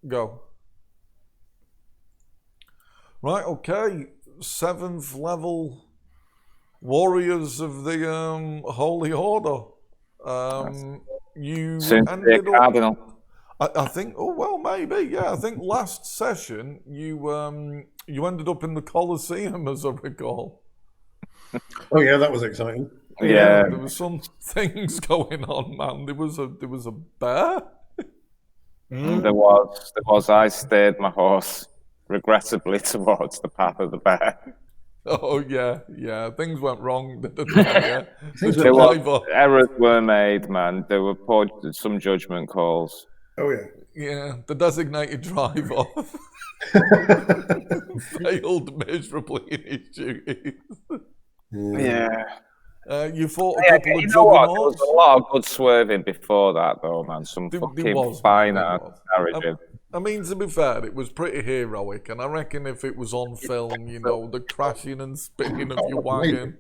Go. Right, okay. 7th level warriors of the Holy Order. You Soon to be a ended up. cardinal. I think. Oh well, maybe. Yeah, I think last session you ended up in the Colosseum, as I recall. Oh yeah, that was exciting. Yeah. There was some things going on, man. There was a bear. There was. I steered my horse regrettably towards the path of the bear. Oh yeah. Things went wrong, didn't they? Yeah. The There was, driver. errors were made, man. There were some judgment calls. Oh yeah. Yeah, the designated driver failed miserably in his duties. Yeah. You fought a couple of You know what? There was juggernauts. a lot of good swerving before that, though, man. Some There fucking was, fine man, there ass was. carriaging. I mean, to be fair, it was pretty heroic, and I reckon if it was on film, the crashing and spinning of your wagon,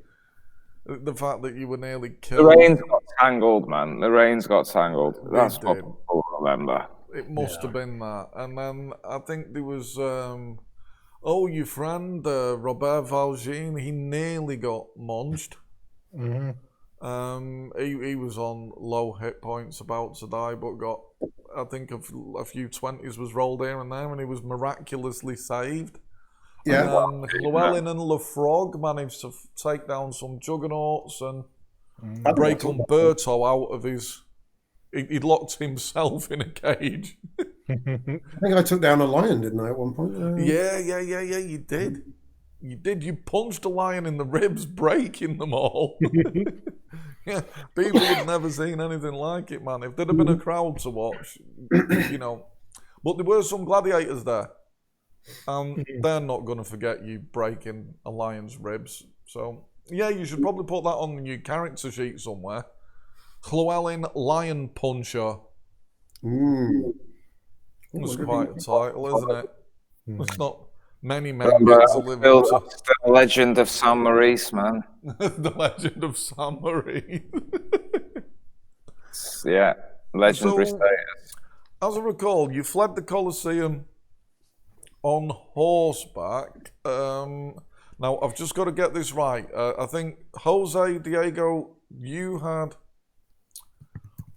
the fact that you were nearly The killed. reins got tangled, man. The reins got tangled. That's what did. people remember. It must have been that. And then I think there was, your friend, Robert Valjean, he nearly got munched. He was on low hit points, about to die, but got, I think, a few 20s was rolled here and there, and he was miraculously saved. Yeah. And then Llewellyn and Lefrog managed to take down some juggernauts and break Umberto out of his... He'd locked himself in a cage. I think I took down a lion, didn't I, at one point? Yeah, you did. You did. You punched a lion in the ribs, breaking them all. Yeah, people had never seen anything like it, man. If there'd have been a crowd to watch, But there were some gladiators there. And they're not going to forget you breaking a lion's ribs. So, yeah, you should probably put that on your character sheet somewhere. Llewellyn Lion Puncher. That's quite a title, isn't it? It's not many men get to live up to. The legend of San Maurice, man. The legend of San Maurice. Yeah, legendary So- status. As I recall, you fled the Colosseum on horseback. Now, I've just got to get this right. I think, Jose, Diego, you had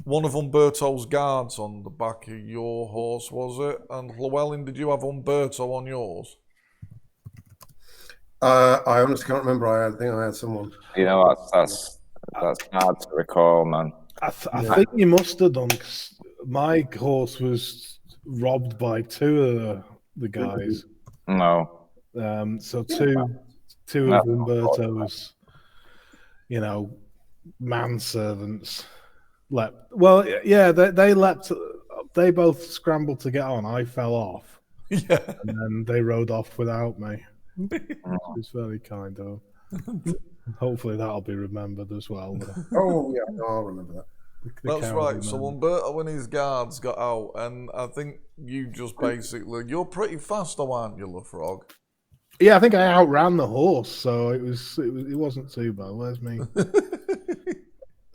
one of Umberto's guards on the back of your horse, was it? And Llewellyn, did you have Umberto on yours? I honestly can't remember. I think I had someone. You know, that's hard to recall, man. I think you must have done, 'cause my horse was robbed by two of the guys. No. So two of Umberto's, manservants leapt. Well, yeah, they leapt. They both scrambled to get on. I fell off. Yeah. And then they rode off without me. It's very kind of. Hopefully that'll be remembered as well. Oh yeah, I'll remember that. That's right. So Umberto and his guards got out, and I think you just basically... You're pretty fast, though, aren't you, Lefrog? Yeah, I think I outran the horse, so it wasn't too bad. Where's me?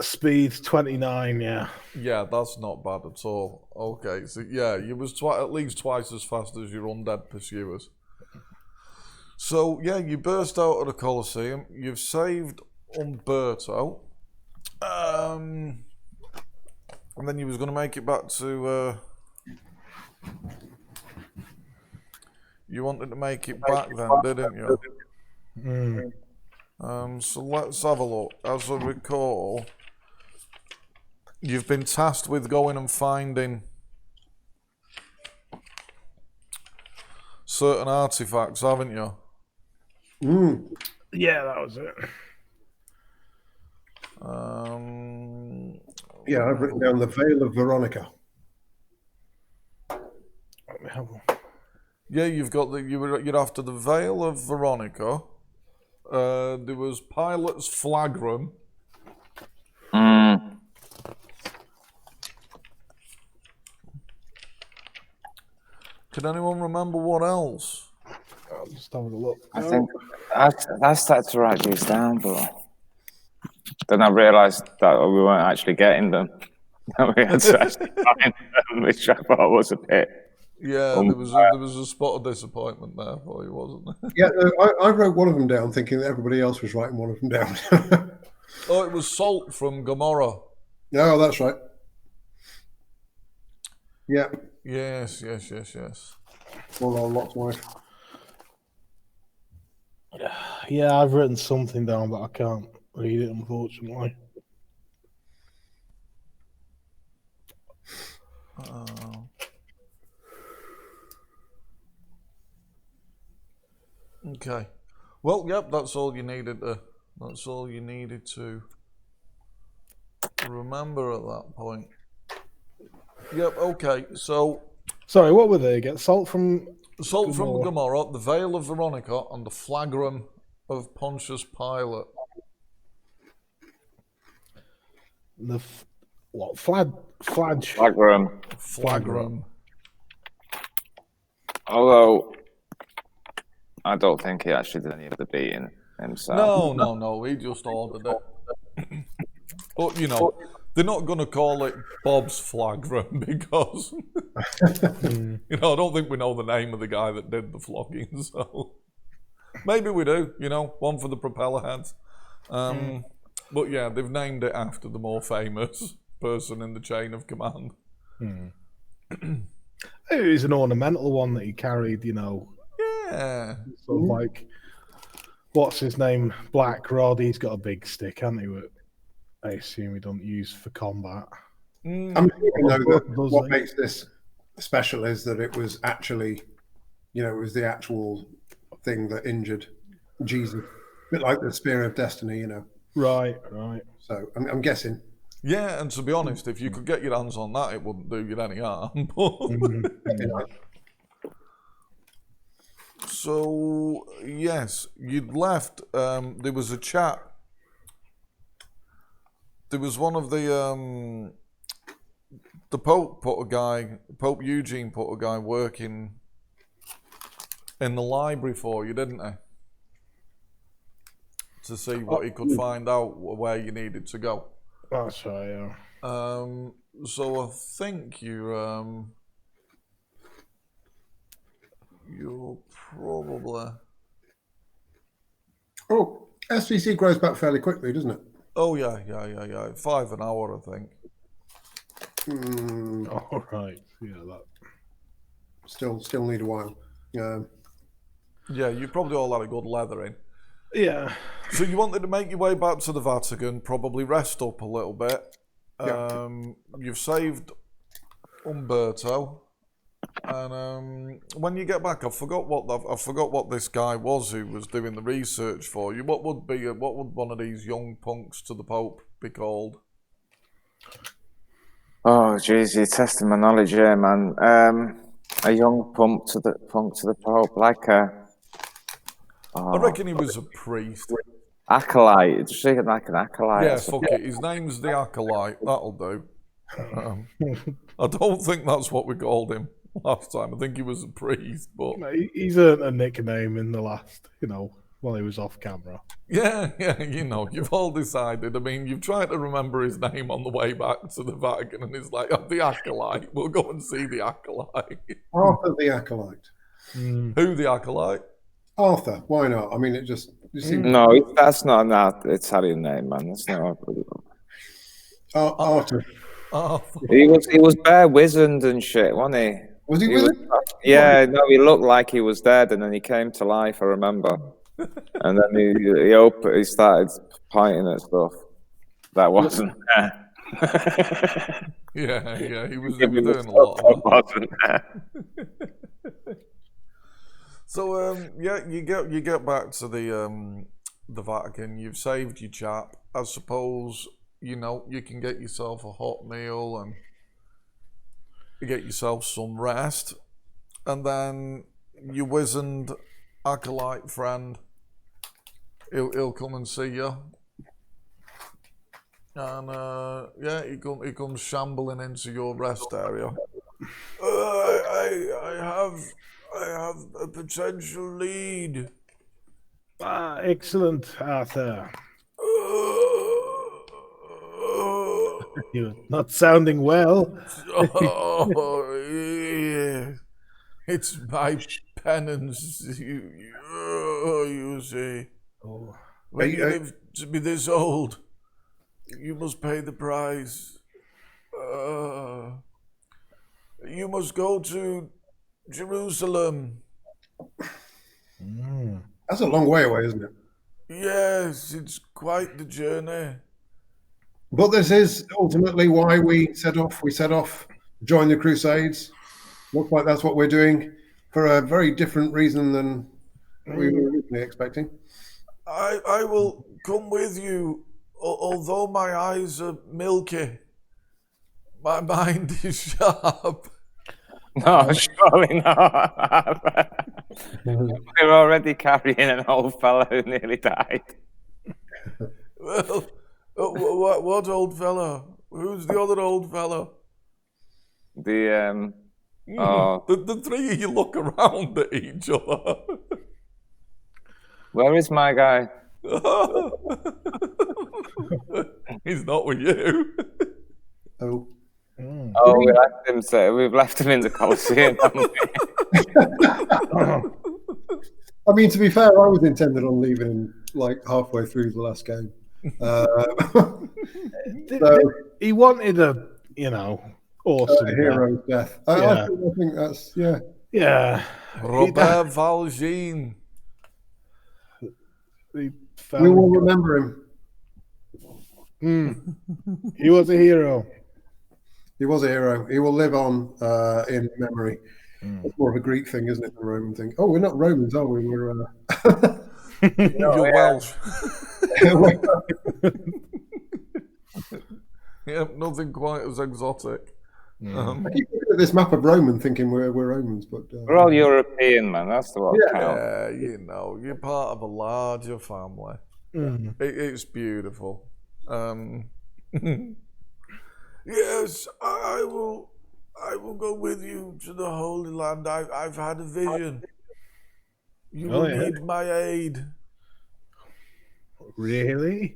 Speed 29, yeah. Yeah, that's not bad at all. Okay, so yeah, you was at least twice as fast as your undead pursuers. So yeah, you burst out of the Colosseum. You've saved Umberto, and then you was going to make it back to. You wanted to make it back then, didn't you? So let's have a look. As I recall, you've been tasked with going and finding certain artifacts, haven't you? Yeah, that was it. Yeah, I've written down the Veil of Veronica. Let me have one. Yeah, you've got you're after the Veil of Veronica. There was Pilate's Flagrum. Can anyone remember what else? I'll just have a look. I think I started to write these down, but then I realised that we weren't actually getting them. That we had to actually find them, which I thought was a bit Yeah, there was a spot of disappointment there for you, wasn't there? Yeah, I wrote one of them down thinking that everybody else was writing one of them down. Oh, it was Salt from Gomorrah. Oh, that's right. Yeah. Yes. Well, Lot's wife. Yeah, I've written something down, but I can't read it, unfortunately. Okay. Well, yep, that's all you needed to remember at that point. Yep, okay. So Sorry, what were they? Get salt from Salt from Gomorrah, the Veil of Veronica, and the Flagrum of Pontius Pilate. the flagrum. Flagrum. Although I don't think he actually did any of the beating himself. No. He just ordered it. But you know, they're not going to call it Bob's Flagrum because you know I don't think we know the name of the guy that did the flogging. So maybe we do. You know, one for the propeller heads. But yeah, they've named it after the more famous person in the chain of command. It was an ornamental one that he carried, you know. Yeah. Sort of like, what's his name? Black Rod. He's got a big stick, hasn't he? That I assume he don't use for combat. I'm thinking though that what makes this special is that it was actually, you know, it was the actual thing that injured Jesus. A bit like the Spear of Destiny, you know. Right. So I'm guessing. Yeah, and to be honest, if you could get your hands on that, it wouldn't do you any harm. So, yes, you'd left. There was a chat. There was one of the Pope Pope Eugene put a guy working in the library for you, didn't he? To see what he could find out where you needed to go. That's right, yeah. So I think you're probably... Oh, SVC grows back fairly quickly, doesn't it? Oh, yeah. 5 an hour, I think. All right. Yeah, that. Still need a while. Yeah, you probably all had a good leather in. Yeah. So you wanted to make your way back to the Vatican, probably rest up a little bit. Yeah. You've saved Umberto, and when you get back, I forgot what this guy was who was doing the research for you. What would one of these young punks to the Pope be called? Oh, jeez, you're testing my knowledge here, man. A young punk to the Pope, like a. I reckon he was a priest. Acolyte. Just thinking like an acolyte. Yeah, fuck it. His name's the Acolyte. That'll do. I don't think that's what we called him last time. I think he was a priest, but He's earned a nickname in the last, while he was off camera. yeah, you've all decided. I mean, you've tried to remember his name on the way back to the Vatican, and he's like, the Acolyte. We'll go and see the Acolyte. Arthur the Acolyte. Who the Acolyte? Arthur. Why not? I mean, it just seems... No, that's not an Italian name, man. That's not. Arthur. He was bare wizened and shit, wasn't he? Was he with him? Yeah, no, he looked like he was dead, and then he came to life. I remember, and then he started pointing at stuff that wasn't there. Yeah, he was doing a lot of that. Wasn't there. So you get back to the Vatican. You've saved your chap. I suppose you can get yourself a hot meal and get yourself some rest, and then your wizened acolyte friend, he'll come and see you, and he comes shambling into your rest area. I have a potential lead. Excellent, Arthur. You're not sounding well. Oh, yeah. It's my penance, you see. Oh. When you live to be this old, you must pay the price. You must go to Jerusalem. That's a long way away, isn't it? Yes, it's quite the journey. But this is ultimately why we set off. We set off, join the Crusades. Looks like that's what we're doing for a very different reason than we were originally expecting. I will come with you, although my eyes are milky. My mind is sharp. No, surely not. We're already carrying an old fellow who nearly died. Well, what old fellow? Who's the other old fellow? The The three of you look around at each other. where is my guy? He's not with you. Oh, Oh, we left him. So we've left him in the Colosseum, haven't we? I mean, to be fair, I was intended on leaving him like halfway through the last game. So, He wanted a, awesome hero's death. I think that's Yeah. Robert Valjean. He We will remember him. He was a hero. He was a hero. He will live on in memory. It's more of a Greek thing, isn't it? The Roman thing. Oh, we're not Romans, are we? We're You're Welsh. Yep, nothing quite as exotic. I keep looking at this map of Rome thinking we're Romans, but We're all European, man. That's the what counts. Yeah, you're part of a larger family. It's beautiful. Yes, I will go with you to the Holy Land. I've had a vision. You will need my aid. Really?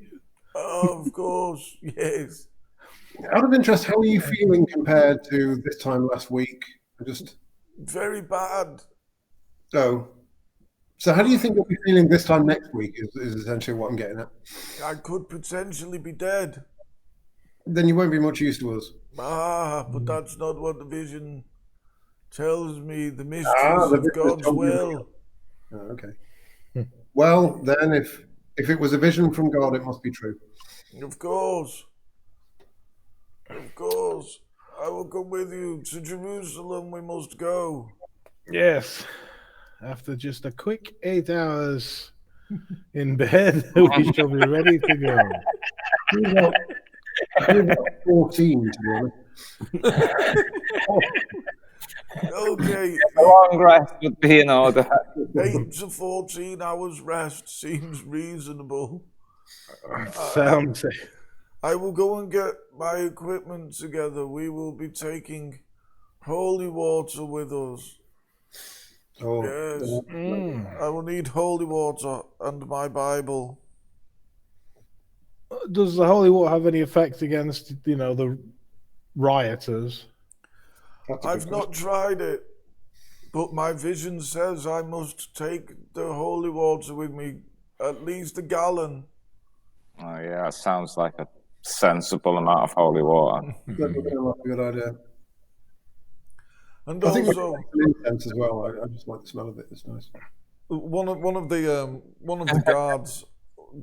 Oh, Of course, yes. out of interest, how are you feeling compared to this time last week? Just Very bad. so how do you think you'll be feeling this time next week? Is essentially what I'm getting at. I could potentially be dead. Then you won't be much use to us. But that's not what the vision tells me. The mysteries the of vision God's told you. will. Oh, okay. Well, then, if it was a vision from God, it must be true. Of course. Of course. I will come with you. To Jerusalem we must go. Yes. After just a quick 8 hours in bed, we shall be ready to go. I'm about 14, to be honest. Okay. A long rest would be in order. 8 to 14 hours rest seems reasonable. Sounds I will go and get my equipment together. We will be taking holy water with us. Oh, Yes. I will need holy water and my Bible. Does the holy water have any effect against, the rioters? that's a good I've not tried it, but my vision says I must take the holy water with me, at least a gallon. Oh yeah, that sounds like a sensible amount of holy water. That would be a good idea. And I think also, incense as well. I just like the smell of it. It's nice. one of the guards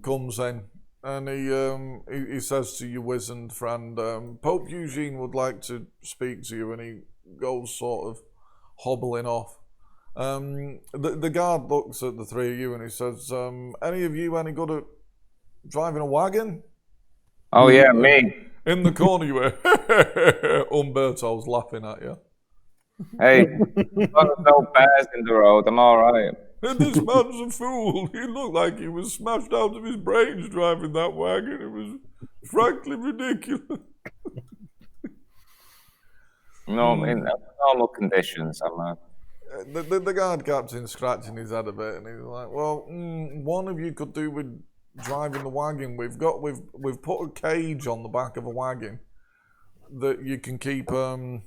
comes in and he says to your wizened friend, Pope Eugene would like to speak to you, and he goes sort of hobbling off. The guard looks at the three of you and he says, any of you any good at driving a wagon? Oh yeah, me. In the corner you were, Umberto's laughing at you. Hey, there's no bears in the road. I'm all right. And this man's a fool. He looked like he was smashed out of his brains driving that wagon. It was frankly ridiculous. No, in normal conditions, The guard captain's scratching his head a bit, and he's like, "Well, one of you could do with driving the wagon. We've put a cage on the back of a wagon that you can keep the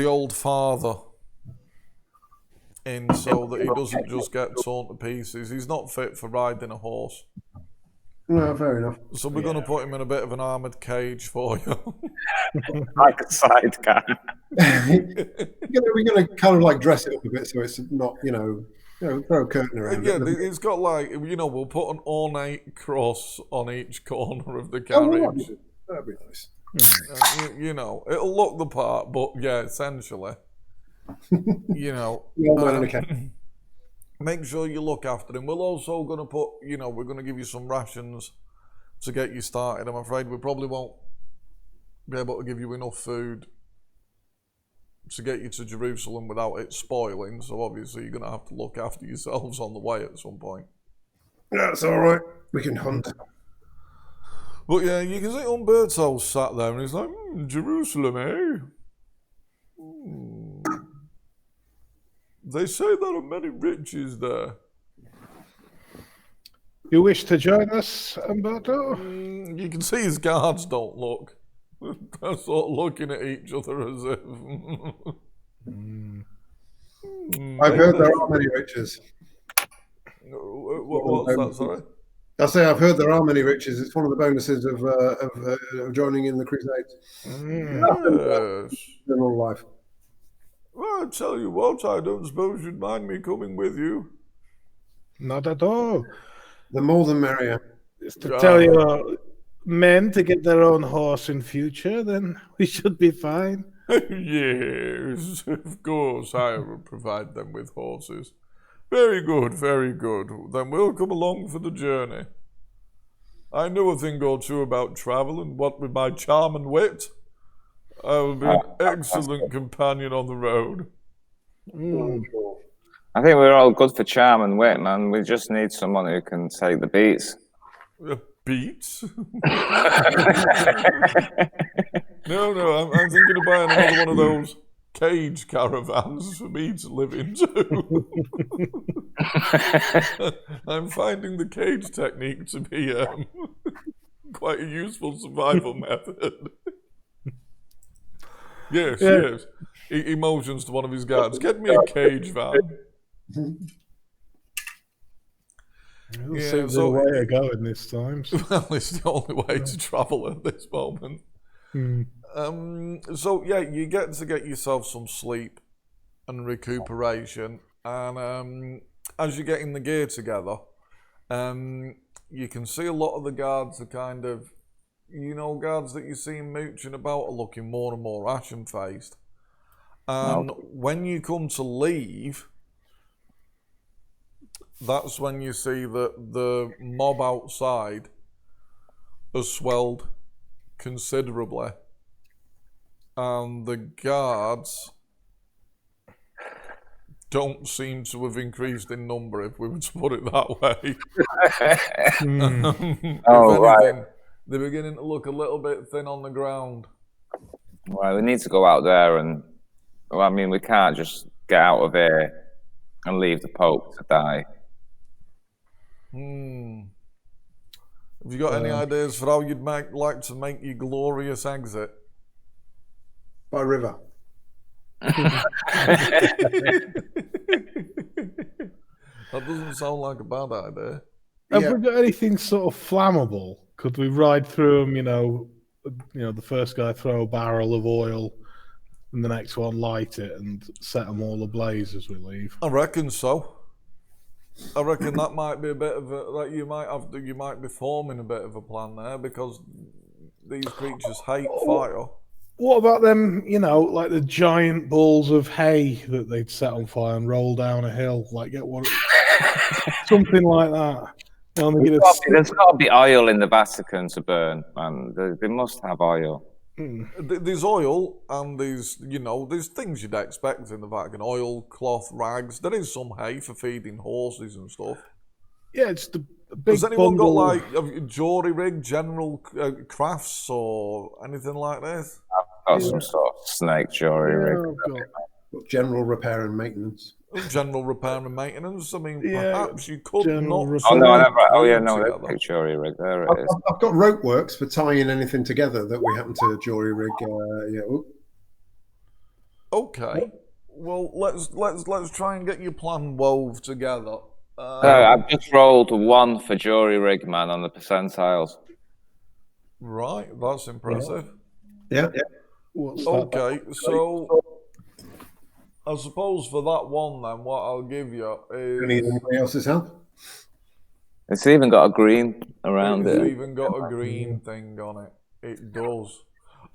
old father in so that he doesn't just get torn to pieces. He's not fit for riding a horse. No, fair enough. So we're going to put him in a bit of an armoured cage for you. Like a sidecar. We're going to kind of like dress it up a bit so it's not, throw a curtain around Yeah, it. it's got like, we'll put an ornate cross on each corner of the Oh, carriage. that'd be nice. It'll look the part, but yeah, essentially, make sure you look after him. We're also going to put, we're going to give you some rations to get you started. I'm afraid we probably won't be able to give you enough food to get you to Jerusalem without it spoiling. So obviously you're going to have to look after yourselves on the way at some point. That's all right. We can hunt. But yeah, you can see Umberto sat there and he's like, Jerusalem, eh? They say there are many riches there. You wish to join us, Umberto? You can see his guards don't look. They're sort of looking at each other as if... I've heard there are many riches. What's that, sorry? I say I've heard there are many riches. It's one of the bonuses of joining in the Crusades. Yes. General life. Well, I tell you what, I don't suppose you'd mind me coming with you. Not at all. The more the merrier. Just to tell your men to get their own horse in future, then we should be fine. Yes, of course, I will provide them with horses. Very good, very good. Then we'll come along for the journey. I know a thing or two about travel, and what with my charm and wit, I will be an excellent companion on the road. I think we're all good for charm and wit, man. We just need someone who can take the beats. Beats? No, I'm thinking of buying another one of those cage caravans for me to live into. I'm finding the cage technique to be quite a useful survival method. Yes. He motions to one of his guards, get me a cage van. Seems the way to go in this time. Well, it's the only way to travel at this moment. So yeah, you get to get yourself some sleep and recuperation, and as you're getting the gear together, you can see a lot of the guards are kind of, guards that you see mooching about are looking more and more ashen-faced. And when you come to leave, that's when you see that the mob outside has swelled considerably. And the guards don't seem to have increased in number, if we were to put it that way. Right. They're beginning to look a little bit thin on the ground. Right, we need to go out there and... Well, I mean, we can't just get out of here and leave the Pope to die. Have you got any ideas for how you'd like to make your glorious exit? By river. That doesn't sound like a bad idea. Have we got anything sort of flammable? Could we ride through them, the first guy throw a barrel of oil and the next one light it and set them all ablaze as we leave? I reckon so. I reckon that might be a bit of a, you might be forming a bit of a plan there, because these creatures hate fire. What about them, like the giant balls of hay that they'd set on fire and roll down a hill? Like, get one, something like that. There's got to be oil in the Vatican to burn, man. They must have oil. There's oil, and there's things you'd expect in the Vatican. Oil, cloth, rags. There is some hay for feeding horses and stuff. Yeah, it's the big Has anyone bundle. got like a jury rig, general crafts, or anything like this? I've got some sort of snake jury rig. General repair and maintenance. General repair and maintenance. I mean, perhaps you could general not. repair. Oh no, I never. Oh yeah, no, together. that's jury rig. There it is. I've got rope works for tying anything together that we happen to jury rig. Okay. Well, let's try and get your plan wove together. I've just rolled 1 for jury rig, man, on the percentiles. Right, that's impressive. Yeah. Okay, so I suppose for that one, then, what I'll give you Do you need is anybody else's help? It's even got a green around it's it. even got a green thing on it. It does.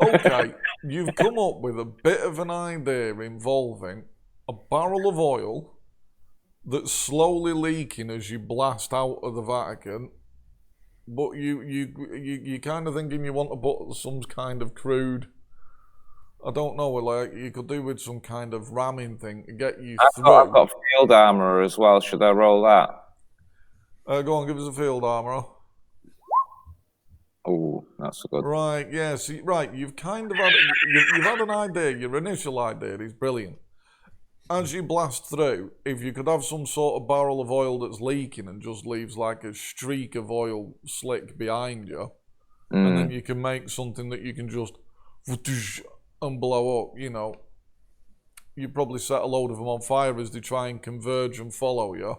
Okay, you've come up with a bit of an idea involving a barrel of oil that's slowly leaking as you blast out of the Vatican, but you kind of thinking you want to put some kind of crude. I don't know, like you could do with some kind of ramming thing to get you through. I've got field armor as well. Should I roll that? Go on, give us a field armor. Oh, that's good. Right, yeah, see, right, you've kind of had, you've had an idea, your initial idea is brilliant. As you blast through, if you could have some sort of barrel of oil that's leaking and just leaves like a streak of oil slick behind you, and then you can make something that you can just and blow up, you know. You probably set a load of them on fire as they try and converge and follow you.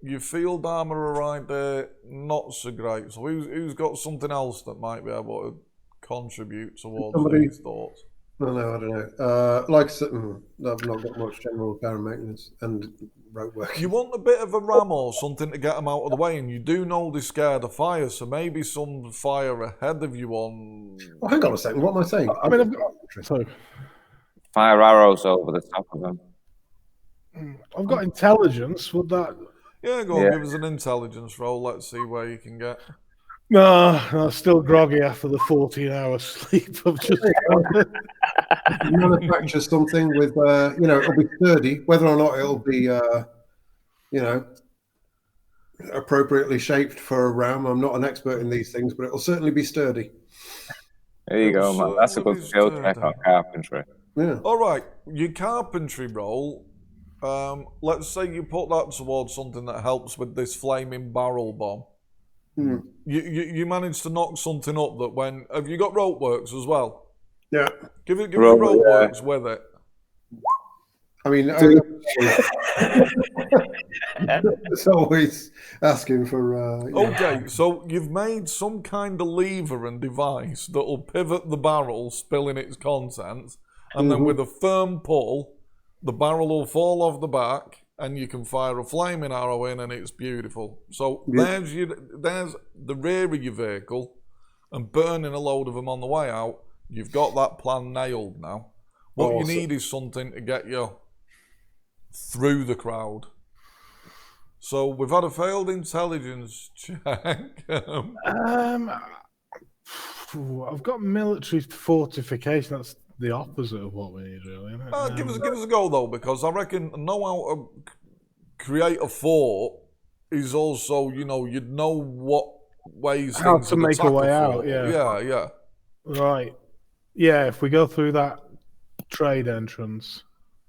Your field armor right there, not so great. So who's got something else that might be able to contribute towards these thoughts? No, I don't know. Like I said, I've not got much general repair and maintenance and rope work. You want a bit of a ram or something to get them out of the way, and you do know they're scared of fire, so maybe some fire ahead of you on... Oh, hang on a second. What am I saying? I mean, I've got, so Fire arrows over the top of them. I've got intelligence. Would that? Yeah, go on, give us an intelligence roll. Let's see where you can get. No, I'm still groggy after the 14-hour sleep. I've just manufacture something with, it'll be sturdy. Whether or not it'll be, appropriately shaped for a ram, I'm not an expert in these things, but it'll certainly be sturdy. There you go, man. That's a good skill check on carpentry. Yeah. All right, your carpentry roll. Let's say you put that towards something that helps with this flaming barrel bomb. You managed to knock something up that when... Have you got rope works as well? Yeah. Give me rope works with it. I mean, it's always asking for... Okay, so you've made some kind of lever and device that'll pivot the barrel, spilling its contents, and then with a firm pull, the barrel will fall off the back, and you can fire a flaming arrow in, and it's beautiful. So there's the rear of your vehicle, and burning a load of them on the way out. You've got that plan nailed now. What you need is something to get you through the crowd. So we've had a failed intelligence check. I've got military fortification. That's the opposite of what we need, really. Give us a go though, because I reckon know how to create a fort is also, you'd know what ways how things to would make a attack way out. fort. Yeah. Right. Yeah. If we go through that trade entrance.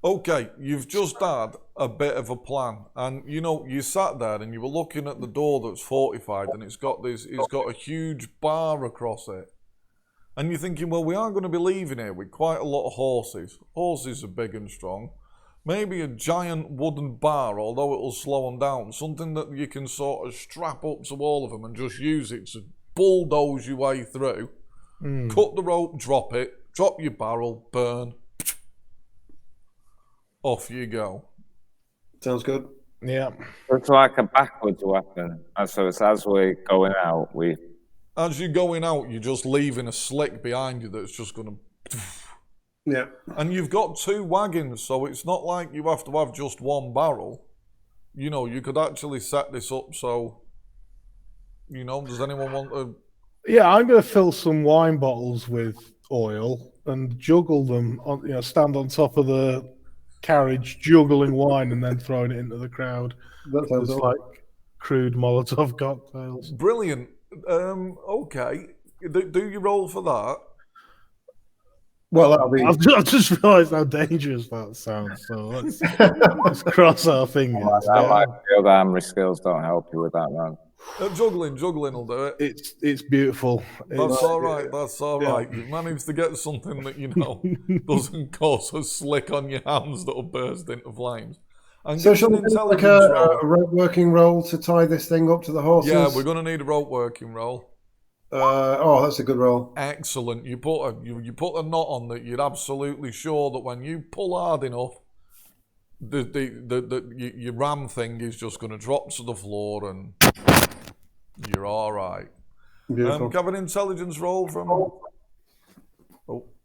Okay, you've just had a bit of a plan, and you sat there and you were looking at the door that's fortified, and it's got a huge bar across it, and you're thinking, well, we are going to be leaving here with quite a lot of horses. Horses are big and strong. Maybe a giant wooden bar, although it'll slow them down, something that you can sort of strap up to all of them and just use it to bulldoze your way through. Cut the rope, drop your barrel, burn. Off you go. Sounds good. Yeah. It's like a backwards weapon. And so it's as we're going out, As you're going out, you're just leaving a slick behind you that's just going to... Yeah. And you've got 2 wagons, so it's not like you have to have just one barrel. You could actually set this up so... does anyone want to... Yeah, I'm going to fill some wine bottles with oil and juggle them, stand on top of the carriage, juggling wine and then throwing it into the crowd. That sounds It's like crude Molotov cocktails. Brilliant. Okay. Do you roll for that? Well, that'll be... I've just realised how dangerous that sounds, so let's cross our fingers. my field armory skills don't help you with that, man. Juggling will do it. It's beautiful. That's all right. That's all right. You've managed to get something that doesn't cause a slick on your hands that'll burst into flames. And So give us shall an we do like intelligence a roll. rope working roll to tie this thing up to the horses? Yeah, we're going to need a rope working roll. That's a good roll. Excellent. You put a knot on that. You're absolutely sure that when you pull hard enough, your ram thing is just going to drop to the floor and you're all right. Beautiful. Have an intelligence roll from. Oh,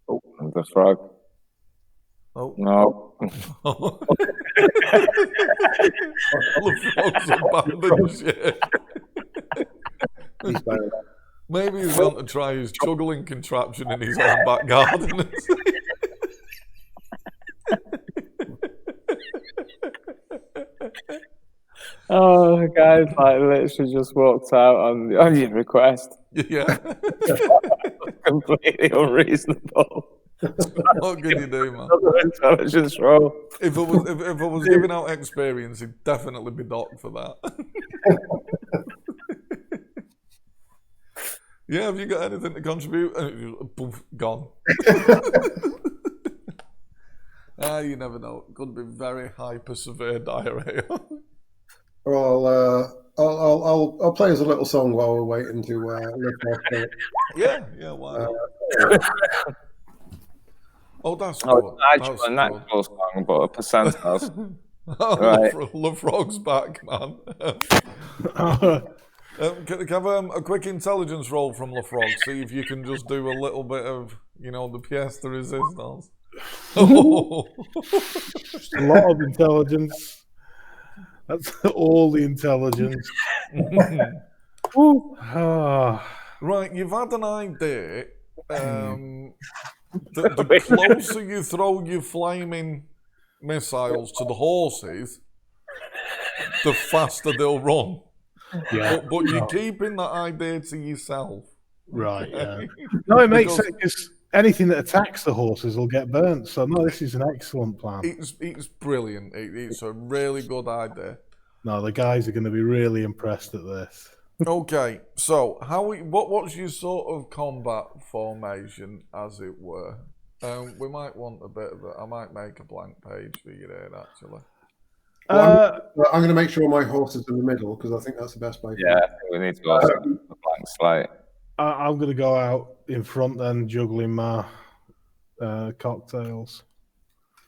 the frog. Oh No. The frog's abandoned shit. He's better. Maybe he's going to try his juggling contraption in his own back garden. Oh, guys, like literally just walked out on your request. Yeah. Completely unreasonable. What can you do, man? Another intelligence roll. If I was giving out experience, he'd definitely be docked for that. Yeah, have you got anything to contribute? Poof, gone. You never know. It could be very hyper severe diarrhea. Well, I'll play us a little song while we're waiting to lift off. Yeah, why not? Oh, that's Oh, good. it's a natural song, but a percentile. Right. LeFrog's back, man. Can I have a quick intelligence roll from LeFrog? See if you can just do a little bit of, the pièce de résistance. Just a lot of intelligence. That's all the intelligence. Right, you've had an idea. The closer you throw your flaming missiles to the horses, the faster they'll run. Yeah. But you're keeping that idea to yourself. Right, yeah. No, it makes sense because anything that attacks the horses will get burnt. So, no, this is an excellent plan. It's brilliant. It's a really good idea. No, the guys are going to be really impressed at this. Okay, so what's your sort of combat formation, as it were? We might want a bit of it. I might make a blank page for you there, actually. Well, I'm going to make sure my horse is in the middle because I think that's the best way. Yeah, I think we need to go a blank slate. I'm going to go out in front then, juggling my cocktails.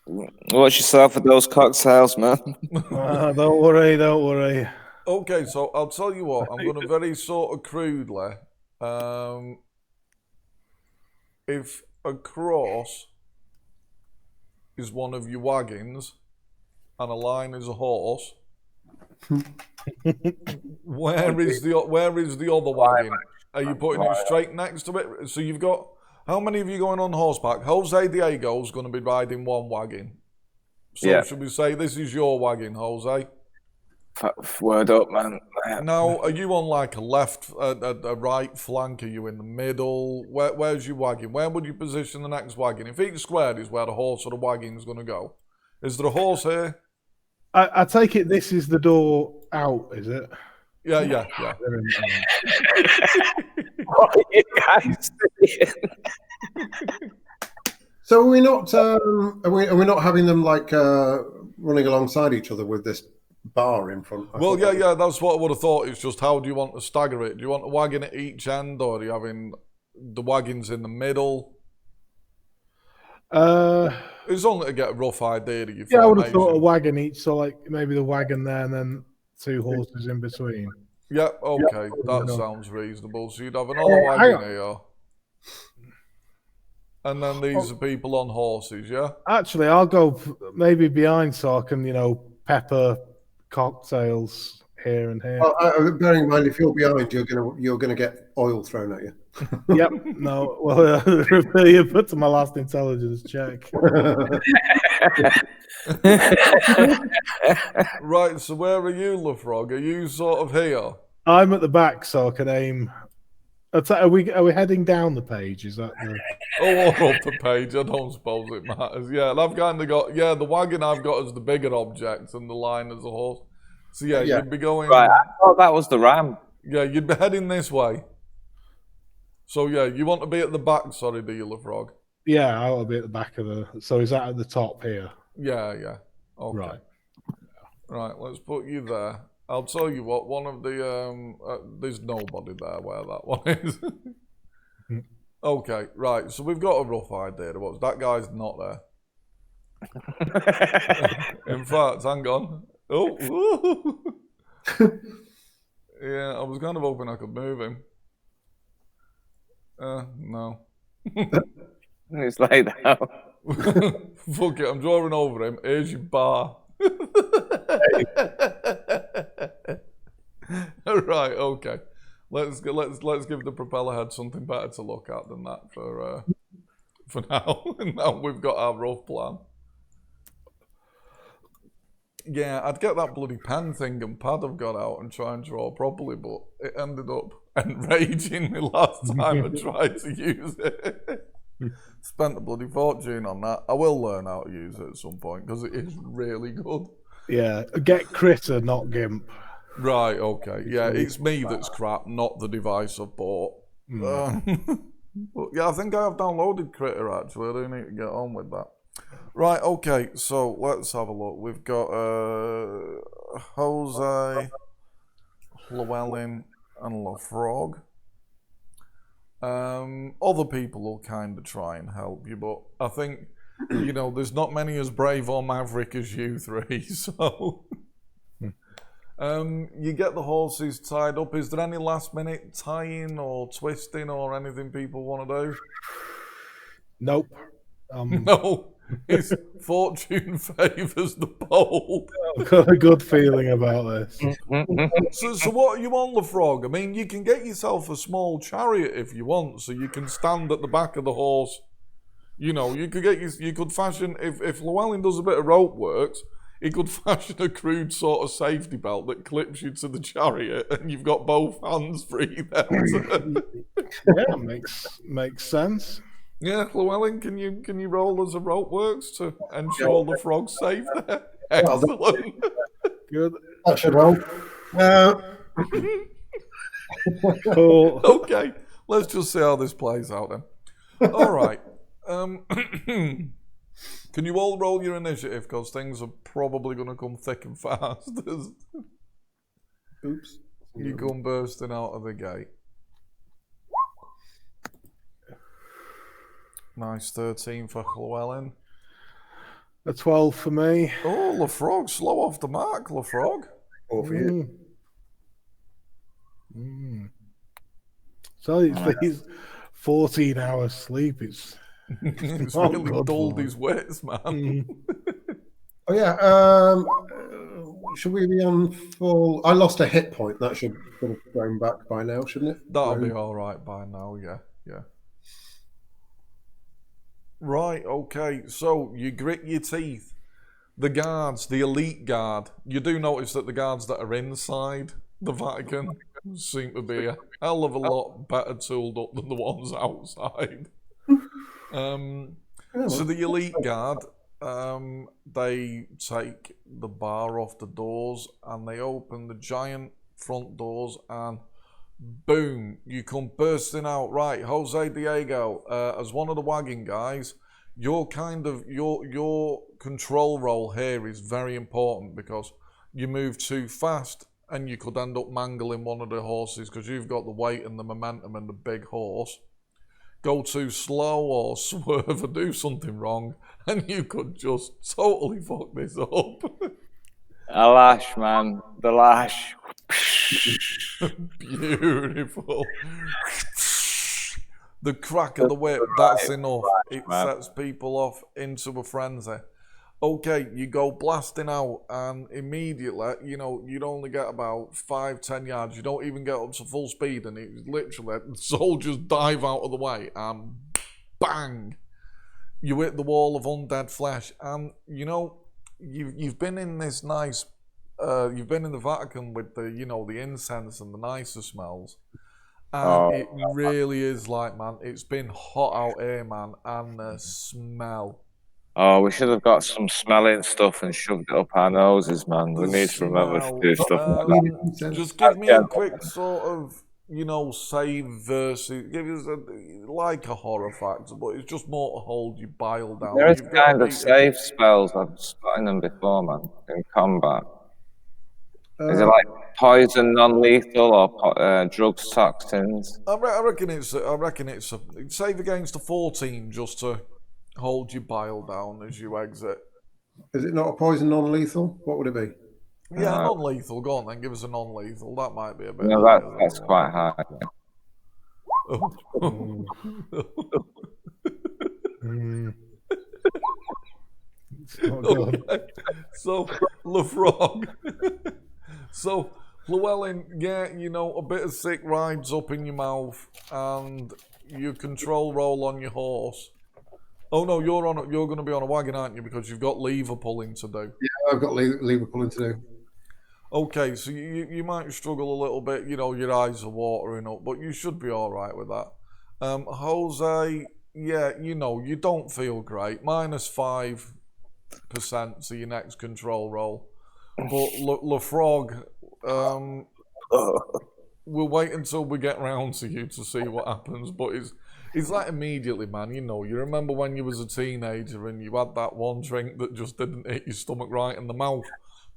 Watch yourself with those cocktails, man. Don't worry. Okay, so I'll tell you what. I'm going to very sort of crudely. If a cross is one of your wagons and a line is a horse, where is the other wagon? Are you putting it straight next to it? So you've got, how many of you going on horseback? Jose Diego's going to be riding one wagon. So should we say this is your wagon, Jose? Word up, man. Now, are you on like a left, a right flank? Are you in the middle? Where's your wagon? Where would you position the next wagon? If each square is where the horse or the wagon is going to go. Is there a horse here? I take it this is the door out, is it? Yeah. What are you guys saying? So are we not not having them like running alongside each other with this bar in front? Well, yeah, that's what I would have thought. It's just how do you want to stagger it? Do you want a wagon at each end, or are you having the wagons in the middle? It's only to get a rough idea of your formation. I would have thought a wagon each, so like maybe the wagon there and then two horses in between. Yeah, okay, that sounds reasonable. So you'd have another wagon here. And then these are people on horses, yeah? Actually, I'll go maybe behind so I can, pepper cocktails here and here. Well, bearing in mind, if you're behind, you're gonna get oil thrown at you. Yep. No. Well, you put to my last intelligence check. Right. So where are you, LeFrog? Are you sort of here? I'm at the back, so I can aim. Are we heading down the page? Is that the... or up the page? I don't suppose it matters. Yeah, and I've kind of got the wagon I've got as the bigger object and the line as a horse. So yeah, you'd be going. Right, I thought that was the ram. Yeah, you'd be heading this way. So yeah, you want to be at the back, sorry, do you, LaFrog? Yeah, I'll be at the back of the. So is that at the top here? Yeah, yeah. Okay. Right. Right, let's put you there. I'll tell you what, one of the, there's nobody there where that one is. Okay, right, so we've got a rough idea of what's, that guy's not there. In fact, hang on. Oh, yeah, I was kind of hoping I could move him. No. It's like that. Fuck it, I'm drawing over him. Here's your bar. Right, okay. Let's give the propeller head something better to look at than that for now. Now we've got our rough plan. Yeah, I'd get that bloody pen thing and pad I've got out and try and draw properly, but it ended up enraging me last time I tried to use it. Spent a bloody fortune on that. I will learn how to use it at some point because it is really good. Yeah, get Critter, not Gimp. Right, okay. Yeah, it's me that's crap, not the device I've bought. But yeah, I think I have downloaded Critter actually. I do need to get on with that. Right, okay, so let's have a look. We've got Jose, Llewellyn, and LaFrog. Other people will kind of try and help you, but I think, you know, there's not many as brave or maverick as you three, so... you get the horses tied up. Is there any last minute tying or twisting or anything people want to do? Nope. No, it's fortune favours the bold. I've got a good feeling about this. So what are you on, LaFrog? I mean, you can get yourself a small chariot if you want, so you can stand at the back of the horse. You know, you could fashion, if Llewellyn does a bit of rope works, he could fashion a crude sort of safety belt that clips you to the chariot, and you've got both hands free then. Yeah, makes sense. Yeah, Llewellyn, can you roll as a rope works to ensure the frog's safe there? Excellent. Good. That should roll. Cool. Okay, let's just see how this plays out then. All right. Can you all roll your initiative? Because things are probably going to come thick and fast as Oops. you come bursting out of the gate. Nice 13 for Llewellyn. A 12 for me. Oh, LaFrog, slow off the mark, LaFrog. Or for you. So it's these 14 hours sleep. It's It's not really good dulled for his wits, man. Oh yeah. Should we be on full? I lost a hit point. That should sort of going back by now, shouldn't it? That'll be all right by now, yeah. Right, okay, so you grit your teeth. The guards, the elite guard, you do notice that the guards that are inside the Vatican seem to be a hell of a lot better tooled up than the ones outside. So the elite guard, they take the bar off the doors and they open the giant front doors and boom, you come bursting out. Right, Jose Diego, as one of the wagon guys, your control role here is very important because you move too fast and you could end up mangling one of the horses because you've got the weight and the momentum and the big horse. Go too slow or swerve or do something wrong and you could just totally fuck this up. A lash, man. The lash. Beautiful. The crack of the whip, that's enough. It sets people off into a frenzy. Okay, you go blasting out and immediately, you know, you'd only get about 5-10 yards. You don't even get up to full speed and it's literally, the soldiers dive out of the way and bang! You hit the wall of undead flesh and, you know, you've been in this nice, you've been in the Vatican with the, you know, the incense and the nicer smells. And it really is like, man, it's been hot out here, man, and the smell. Oh, we should have got some smelling stuff and shoved it up our noses, man. We need to remember to do stuff like that. Just give me a Yeah. quick sort of, save versus. Give us like a horror factor, but it's just more to hold your bile down. There is You've got to kind of beat it. safe spells. I've spotted them before, man, in combat. Is it like poison, non-lethal, or drugs, toxins? I reckon it's a save against a 14 just to hold your bile down as you exit. Is it not a poison non-lethal? What would it be? Yeah, non-lethal. Go on then, give us a non-lethal. That might be a bit. No, that's quite high. Okay. So, Lefrog. So, Llewellyn, yeah, a bit of sick rides up in your mouth, and your control roll on your horse. Oh no, you're going to be on a wagon, aren't you? Because you've got lever pulling to do. Yeah, I've got lever pulling to do. Okay, so you might struggle a little bit. Your eyes are watering up, but you should be all right with that. Jose, yeah, you don't feel great. -5% to your next control roll. But Lefrog, we'll wait until we get round to you to see what happens. But it's like immediately, man. You remember when you was a teenager and you had that one drink that just didn't hit your stomach right in the mouth.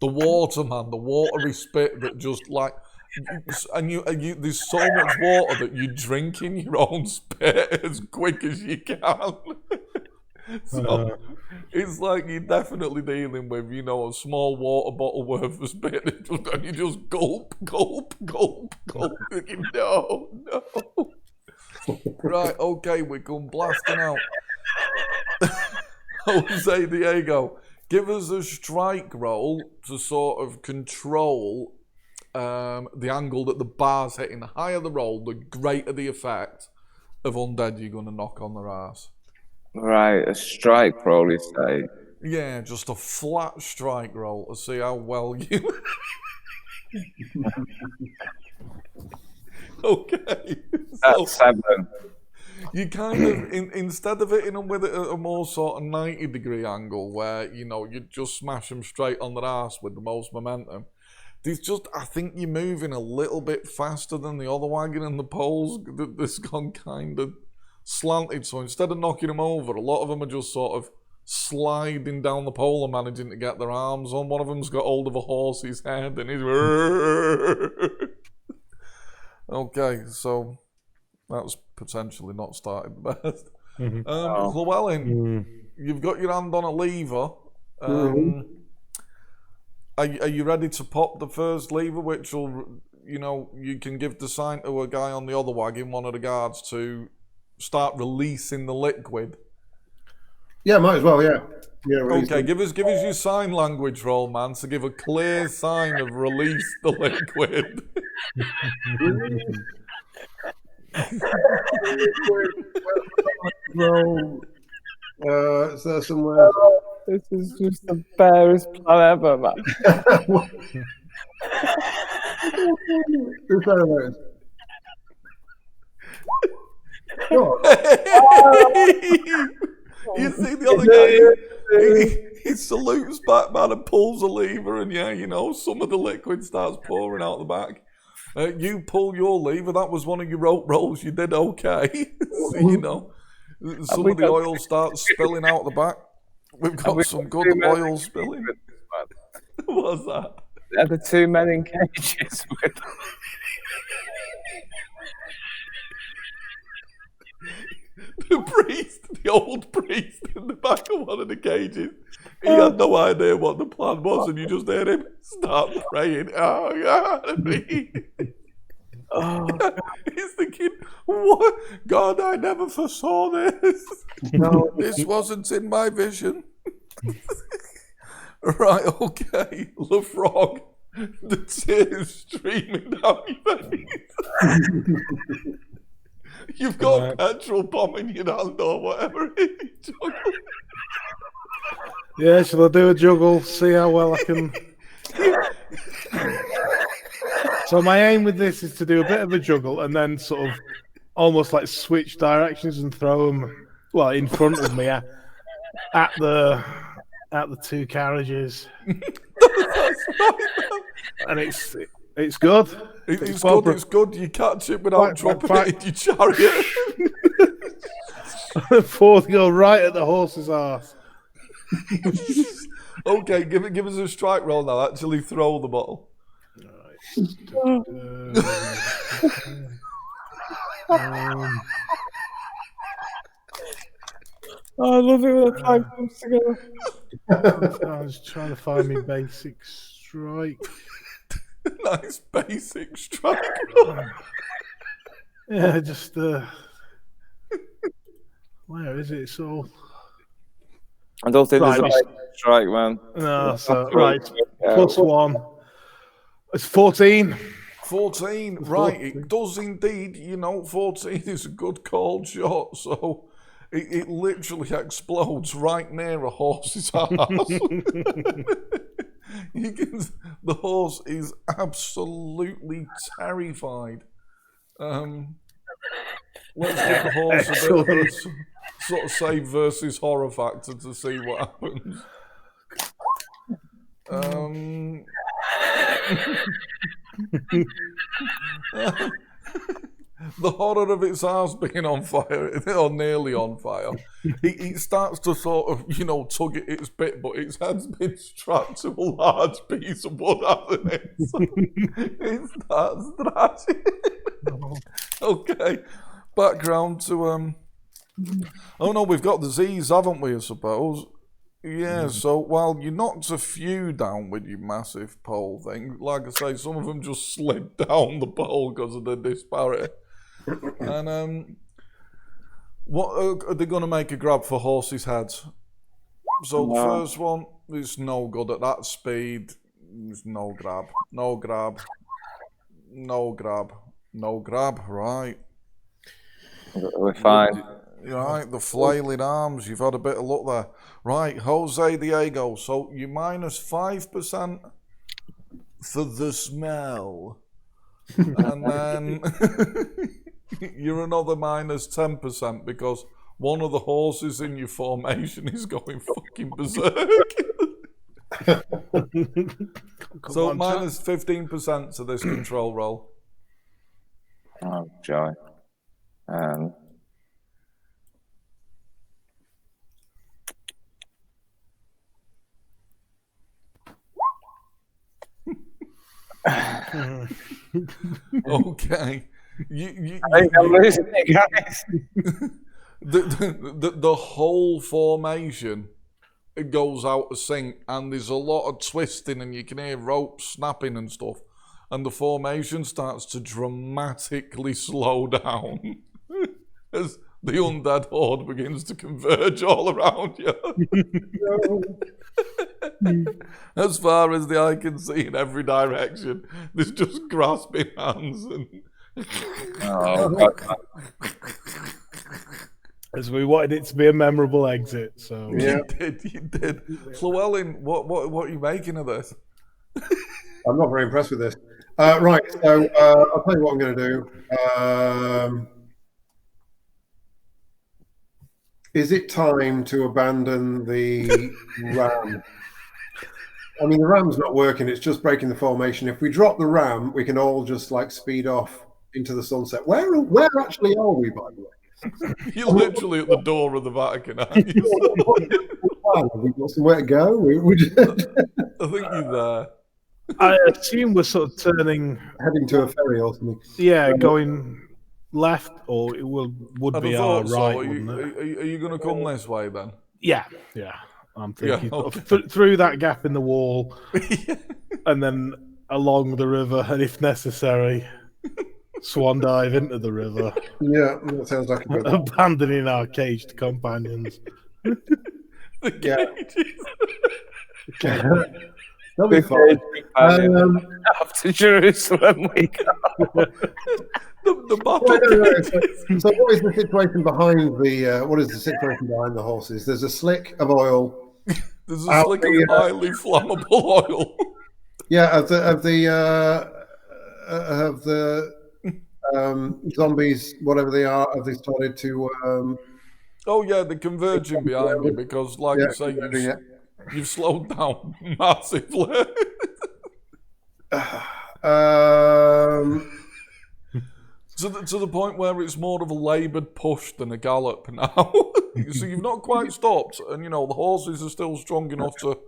The water, man, the watery spit that just like, and you there's so much water that you drink in your own spit as quick as you can. So it's like you're definitely dealing with, a small water bottle worth of spit, and you just gulp, gulp, gulp, gulp. Thinking, no. Right, okay, we come blasting out. Jose Diego, give us a strike roll to sort of control the angle that the bar's hitting. The higher the roll, the greater the effect of undead you're going to knock on their ass. Right, a strike roll, you say? Yeah, just a flat strike roll to see how well you... Okay. That's 7. You kind of, instead of hitting them with a more sort of 90-degree angle where, you just smash them straight on their ass with the most momentum, I think you're moving a little bit faster than the other wagon, and the poles, this gone kind of slanted. So instead of knocking them over, a lot of them are just sort of sliding down the pole and managing to get their arms on. One of them's got hold of a horse's head and he's... Okay, so that's potentially not started the best. Llewellyn, you've got your hand on a lever. Are you ready to pop the first lever, which will, you can give the sign to a guy on the other wagon, one of the guards, to start releasing the liquid? Yeah, might as well, yeah. Okay, give us your sign language roll, man, to give a clear sign of release the liquid. Roll. Is there somewhere? This is just the barest plan ever, man. Who's there? You see the other guy, he salutes back, man, and pulls a lever, and some of the liquid starts pouring out the back. You pull your lever. That was one of your rope rolls. You did okay. So, some of the oil starts spilling out the back. We've got some good oil spilling. What's that? Are the 2 men in cages with the old priest in the back of one of the cages. He had no idea what the plan was, and you just heard him start praying. Oh, God, me. He's thinking, what? God, I never foresaw this. No, this wasn't in my vision. Right, okay. Lefrog, the tears streaming down your face. You've got a petrol bomb in your hand or whatever it is. Yeah, shall I do a juggle? See how well I can. So my aim with this is to do a bit of a juggle and then sort of almost like switch directions and throw them in front of me. at the two carriages, That's right. and it's good. It's well good. It's good. You catch it without Right, dropping right. it in your chariot. Fourth go right at the horse's arse. Okay, give us a strike roll now. Actually, throw the bottle. I love it when the time comes together. I was trying to find my basic strike. Nice basic strike. Yeah, just where is it? It's all I don't think Right, there's a strike, man. no. So right, plus one. It's 14. 14, right, it does indeed, 14 is a good cold shot, so it literally explodes right near a horse's ass. The horse is absolutely terrified. Let's give the horse a bit of a sort of save versus horror factor to see what happens. The horror of its arse being on fire, or nearly on fire, it starts to sort of, tug at its bit, but its head's been strapped to a large piece of wood, hasn't it? So it starts thrashing. Okay, background to, oh no, we've got the Z's, haven't we, I suppose? Yeah, so while you knocked a few down with your massive pole thing, like I say, some of them just slid down the pole because of the disparity. And what are they going to make a grab for horses' heads? So the first one is no good at that speed. There's no grab, no grab, no grab, no grab. Right. We're fine. Right, the flailing arms, you've had a bit of luck there. Right, Jose Diego, so you minus 5% for the smell. And then you're another minus 10% because one of the horses in your formation is going fucking berserk. So minus 15% to this control roll. Oh, joy. Okay. I think I'm losing it, guys. The whole formation, it goes out of sync, and there's a lot of twisting, and you can hear ropes snapping and stuff, and the formation starts to dramatically slow down as the undead horde begins to converge all around you. As far as the eye can see in every direction, there's just grasping hands and. Oh, God. As we wanted it to be a memorable exit, so Yeah. You did. Llewellyn, what are you making of this? I'm not very impressed with this. Right, so I'll tell you what I'm going to do. Is it time to abandon the ram? I mean, the ram's not working. It's just breaking the formation. If we drop the ram, we can all just like speed off into the sunset. Where actually are we, by the way? You're literally at the door of the Vatican, aren't you? Have we got somewhere to go? I think you're there. I assume we're sort of turning, Heading to a ferry or something. going left, or it would I'd be have our thought so. right, Are wouldn't it? you going to come this way then? Yeah. I'm thinking Yeah, okay. through that gap in the wall, and then along the river, and if necessary, swan dive into the river, Yeah, that sounds like a good one. abandoning our caged companions. The cages. That'll be fine. After Jerusalem we go. The So what is the situation behind the horses? There's a slick of oil. There's a slick of highly flammable oil. Yeah, of the zombies, whatever they are, have they started to Oh yeah, they're converging behind you because, like Yeah, I say, yeah. you've slowed down massively. To the point where it's more of a laboured push than a gallop now. So you've not quite stopped, and the horses are still strong enough to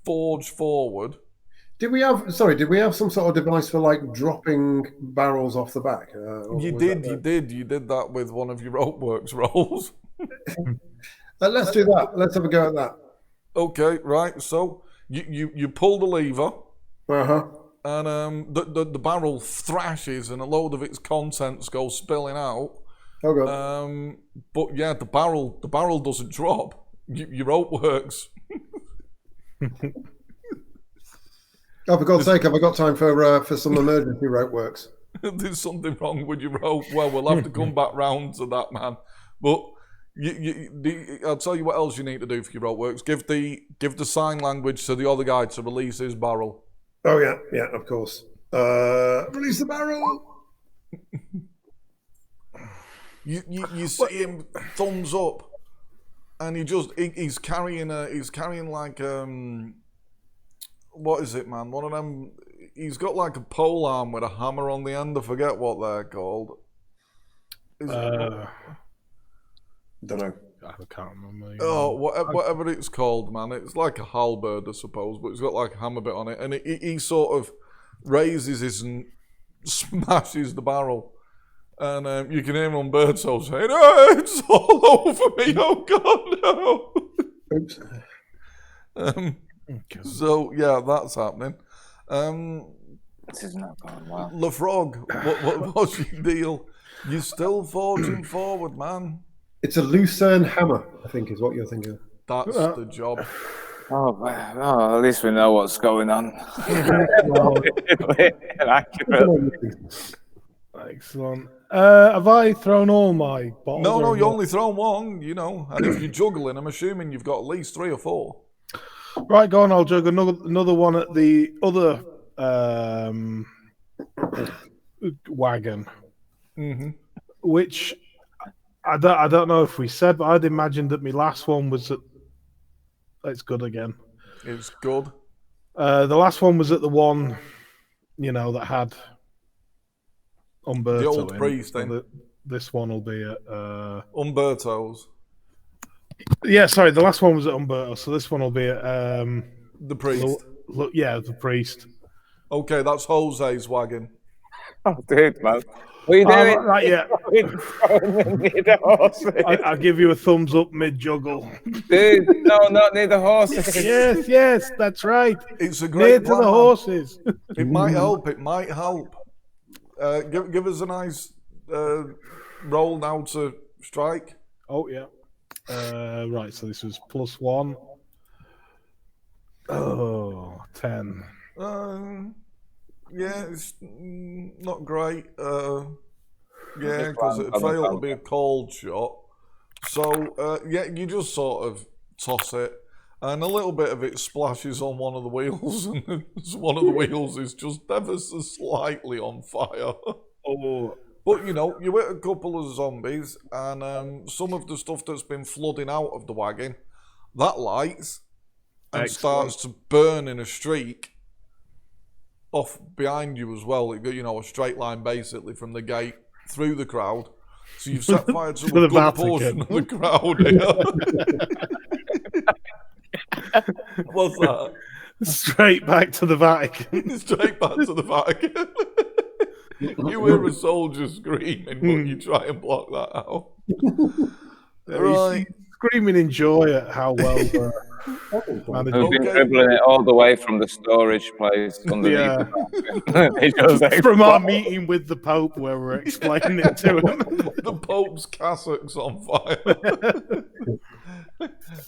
forge forward. Did we have some sort of device for like dropping barrels off the back? You did that with one of your rope works rolls. Let's do that. Let's have a go at that. Okay, right. So you pull the lever, Uh-huh. and the barrel thrashes, and a load of its contents go spilling out. Oh god. But yeah, the barrel doesn't drop. Your rope works. Oh, for God's sake, have I got time for some emergency rope works? There's something wrong with your rope. Well, we'll have to come back round to that, man. But I'll tell you what else you need to do for your rope works. Give the sign language to the other guy to release his barrel. Oh yeah, of course. Release the barrel. You see him thumbs up, and he's carrying like what is it, man? One of them. He's got like a pole arm with a hammer on the end. I forget what they're called. Don't know. I can't remember. Oh, whatever it's called, man. It's like a halberd, I suppose, but it's got like a hammer bit on it, and he sort of raises it and smashes the barrel. And you can hear Umberto saying, "Oh, it's all over me! Oh God, no!" Oops. So yeah, that's happening. This is not going well. Lefrog, what's your deal? You're still forging forward, man. It's a Lucerne hammer, I think, is what you're thinking. That's the job. Oh, at least we know what's going on. Excellent. Have I thrown all my bottles? No, you only throw one, And if you're juggling, I'm assuming you've got at least 3 or 4. Right, go on. I'll jug another one at the other wagon, which I don't know if we said, but I'd imagined that my last one was at. It's good again. It's good. The last one was at the one, that had Umberto. The old priest, then. This one will be at Umberto's. Yeah, sorry. The last one was at Umberto, so this one will be at the priest. The priest. Okay, that's Jose's wagon. Oh, dude, man. What are you doing? Right, yeah. I'll give you a thumbs up mid-juggle. Dude, no, not near the horses. Yes, that's right. It's a great near to the horses. It might help. It might help. Give us a nice roll now to strike. Oh, yeah. Right, so this was +1. Oh, 10. Yeah, it's not great. Yeah, because it'd fail to be a cold shot. So, yeah, you just sort of toss it, and a little bit of it splashes on one of the wheels, and one of the wheels is just ever so slightly on fire. Oh. But, you hit a couple of zombies, and some of the stuff that's been flooding out of the wagon, that lights and starts to burn in a streak off behind you as well. A straight line basically from the gate through the crowd. So you've set fire to a good portion of the crowd here. What's that? Straight back to the Vatican. Straight back to the Vatican. You hear a soldier screaming, but you try and block that out. Right. Screaming in joy at how well We've been dribbling it all the way from the storage place underneath. Yeah. From our meeting with the Pope where we're explaining it to him. The Pope's cassock's on fire.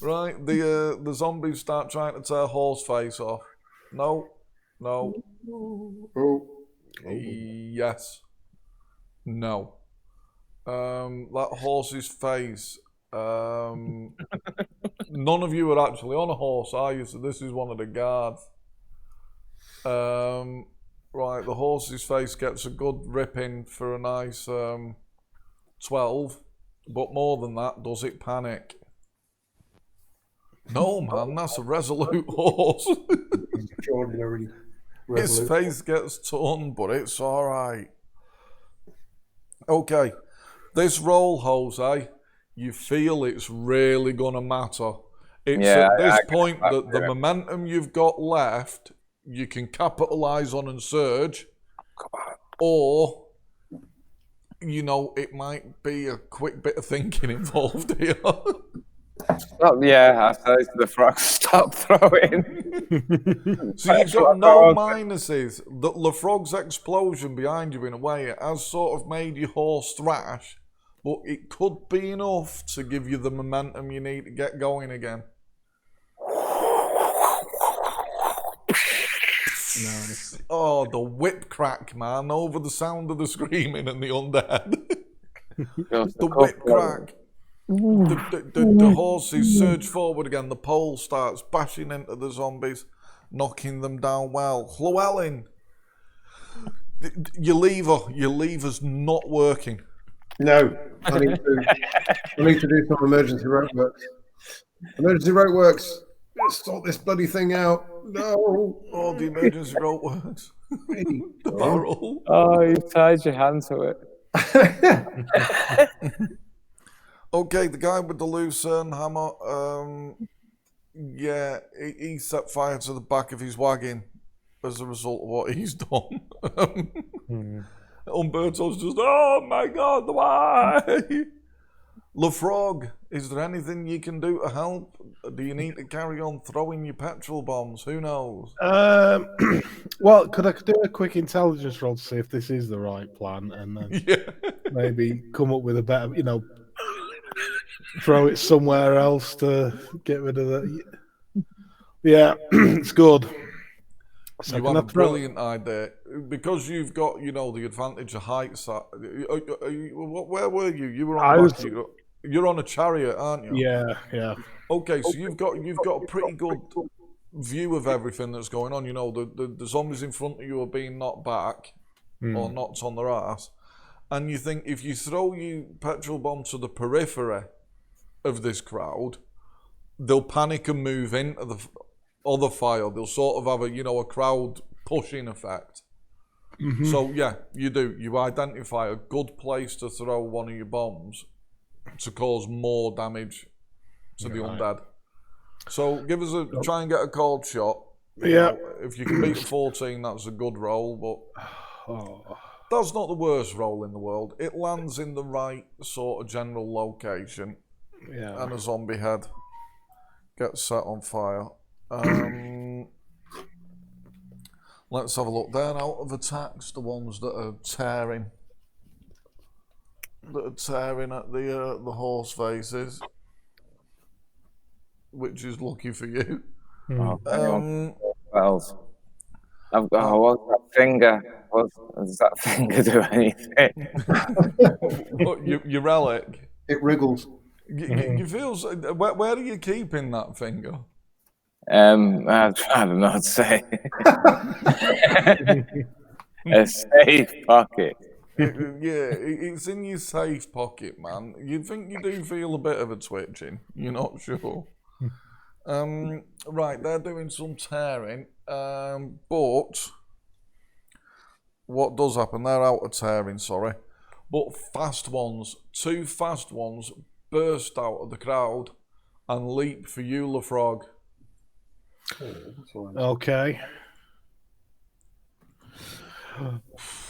Right, the zombies start trying to tear Horseface off. No. Oh. Yes. No. That horse's face. None of you are actually on a horse, are you? So this is one of the guards. Right, the horse's face gets a good ripping for a nice 12. But more than that, does it panic? No, man, that's a resolute horse. Extraordinarily His resolute. face gets torn, but it's all right. Okay, this roll, Jose, you feel it's really going to matter. It's at this point that the momentum you've got left, you can capitalise on and surge, or, you know, it might be a quick bit of thinking involved here. Oh, yeah, I said to the frog, stop throwing. So you've got no minuses. The Lefrog's explosion behind you, in a way, it has sort of made your horse thrash, but it could be enough to give you the momentum you need to get going again. Nice. Oh, the whip crack, man, over the sound of the screaming and the undead. The whip crack. The horses surge forward again. The pole starts bashing into the zombies, knocking them down well. Llewellyn, your lever's not working. No, I need to do some emergency rope works. Emergency rope works. Let's sort this bloody thing out. No. Oh, the emergency rope works. The barrel. Oh, you tied your hand to it. Okay, the guy with the lucerne hammer, yeah, he set fire to the back of his wagon as a result of what he's done. Umberto's just, oh my God, why? Lefrog, is there anything you can do to help? Do you need to carry on throwing your petrol bombs? Who knows? Well, could I do a quick intelligence roll to see if this is the right plan, and then maybe come up with a better, you know, throw it somewhere else to get rid of the. Yeah, it's good. So you have a brilliant idea because you've got, you know, the advantage of height. Where were you? You were on. You're on a chariot, aren't you? Yeah. Okay, so you've got a pretty good view of everything that's going on. You know, the zombies in front of you are being knocked back or knocked on their ass, and you think if you throw your petrol bomb to the periphery of this crowd, they'll panic and move into the other fire. They'll sort of have a crowd pushing effect. So yeah, you do. You identify a good place to throw one of your bombs to cause more damage to the undead. So give us try and get a cold shot. You know, if you can beat 14, that's a good roll, but that's not the worst roll in the world. It lands in the right sort of general location. Yeah. And a zombie head gets set on fire. Let's have a look. They're out of attacks, the ones that are tearing. At the horse faces, which is lucky for you. What else? I've got that finger. Does that finger do anything? What, your relic? It wriggles. You feel. Where are you keeping that finger? I don't know what to say. A safe pocket. It's in your safe pocket, man. You think you do feel a bit of a twitching. You're not sure. Right, they're doing some tearing, but what does happen? They're out of tearing, sorry. But two fast ones burst out of the crowd and leap for you, Lefrog. Okay.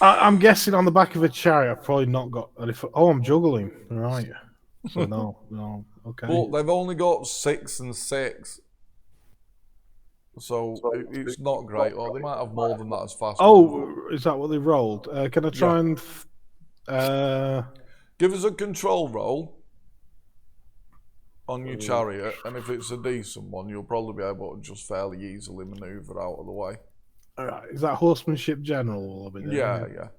I'm guessing on the back of a chariot. I've probably not got. I'm juggling. Right. So no. Okay. But they've only got 6 and 6. So it's not great. Or they might have more than that as fast. Oh, is that what they rolled? Can I try and give us a control roll on your chariot, and if it's a decent one, you'll probably be able to just fairly easily manoeuvre out of the way. All right. Is that horsemanship general? Will I be doing? Yeah.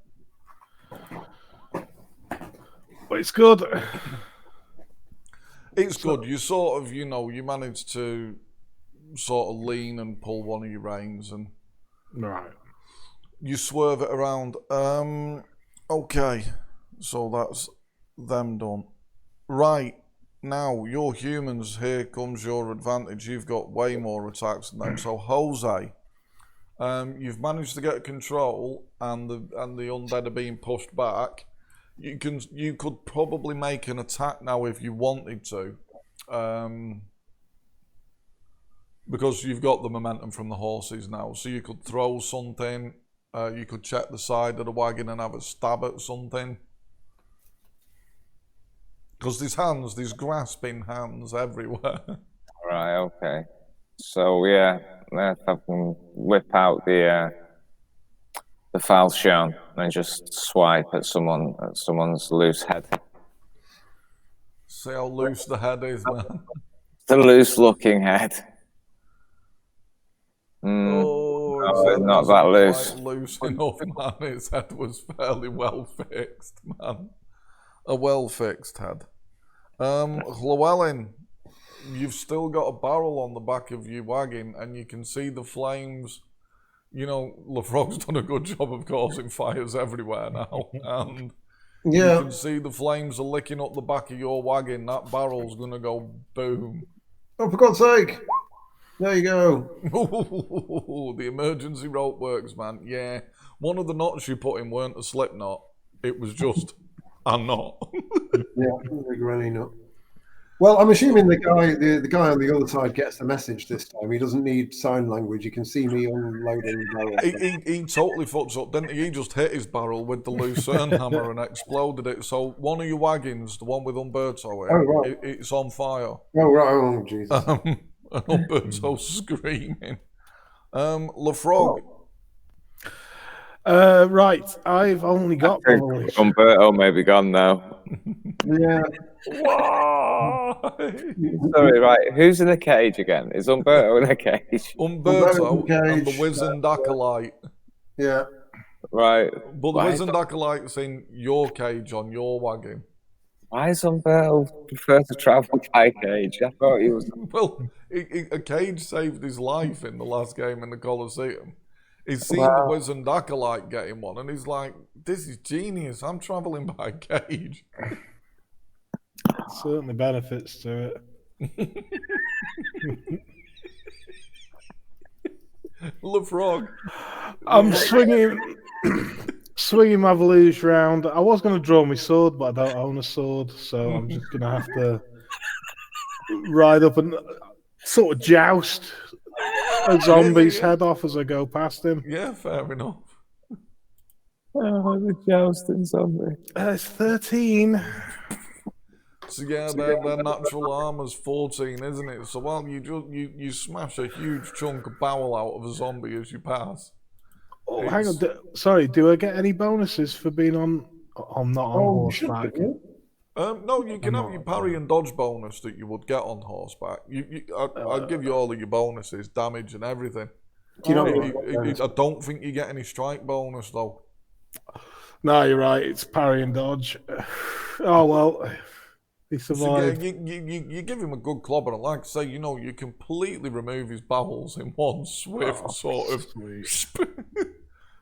But it's good. It's good. You sort of, you manage to sort of lean and pull one of your reins, and you swerve it around. Okay, so that's them done. Right. Now, you're humans, here comes your advantage. You've got way more attacks than them. So, Jose, you've managed to get control, and the undead are being pushed back. You could probably make an attack now if you wanted to, because you've got the momentum from the horses now. So you could throw something. You could check the side of the wagon and have a stab at something. Because there's grasping hands everywhere. Right, okay. So yeah, let's have them whip out the falchion and just swipe at someone's loose head. See how loose the head is, man. The loose-looking head. Oh, No, his head not wasn't that loose. quite loose enough, man. His head was fairly well fixed, man. A well-fixed head. Llewellyn, you've still got a barrel on the back of your wagon, and you can see the flames. You know, LeFrog's done a good job of causing fires everywhere now, and you can see the flames are licking up the back of your wagon. That barrel's gonna go boom. Oh, for God's sake! There you go. The emergency rope works, man. Yeah, one of the knots you put in weren't a slip knot. It was just a knot. Yeah, the granny nut. Well, I'm assuming the guy on the other side gets the message this time. He doesn't need sign language. He can see me unloading the barrel. He totally fucks up, didn't he? He just hit his barrel with the lucerne hammer and exploded it. So one of your wagons, the one with Umberto in, it's on fire. Oh, right. Oh, Jesus. And Umberto's screaming. LeFrog. Right, I've only got Polish. Umberto may be gone now. Yeah. Why? Sorry, right. Who's in a cage again? Is Umberto in a cage? Umberto and the cage, Wizened Acolyte. Yeah. Right. But the Wizened Acolyte's in your cage on your wagon. Why does Umberto prefer to travel by cage? I thought he was. Well, a cage saved his life in the last game in the Colosseum. He's seen the Wizened Acolyte getting one, and he's like, this is genius. I'm traveling by cage. Certainly benefits to it. LeFrog. I'm swinging my valise round. I was going to draw my sword, but I don't own a sword, so I'm just going to have to ride up and sort of joust a zombie's head off as I go past him. Yeah, fair enough. Oh, the jousting zombie. It's 13. So yeah, their natural armor's 14, isn't it? So while you smash a huge chunk of bowel out of a zombie as you pass. Oh, hang on. Sorry, do I get any bonuses for being on? I'm not on horseback. No, you can have your parry and dodge bonus that you would get on horseback. I'd give you all of your bonuses, damage and everything. I don't think you get any strike bonus though. No, you're right. It's parry and dodge. Oh well, he survived. So, yeah, you give him a good clobber, and like I say, you completely remove his bowels in one swift sort of.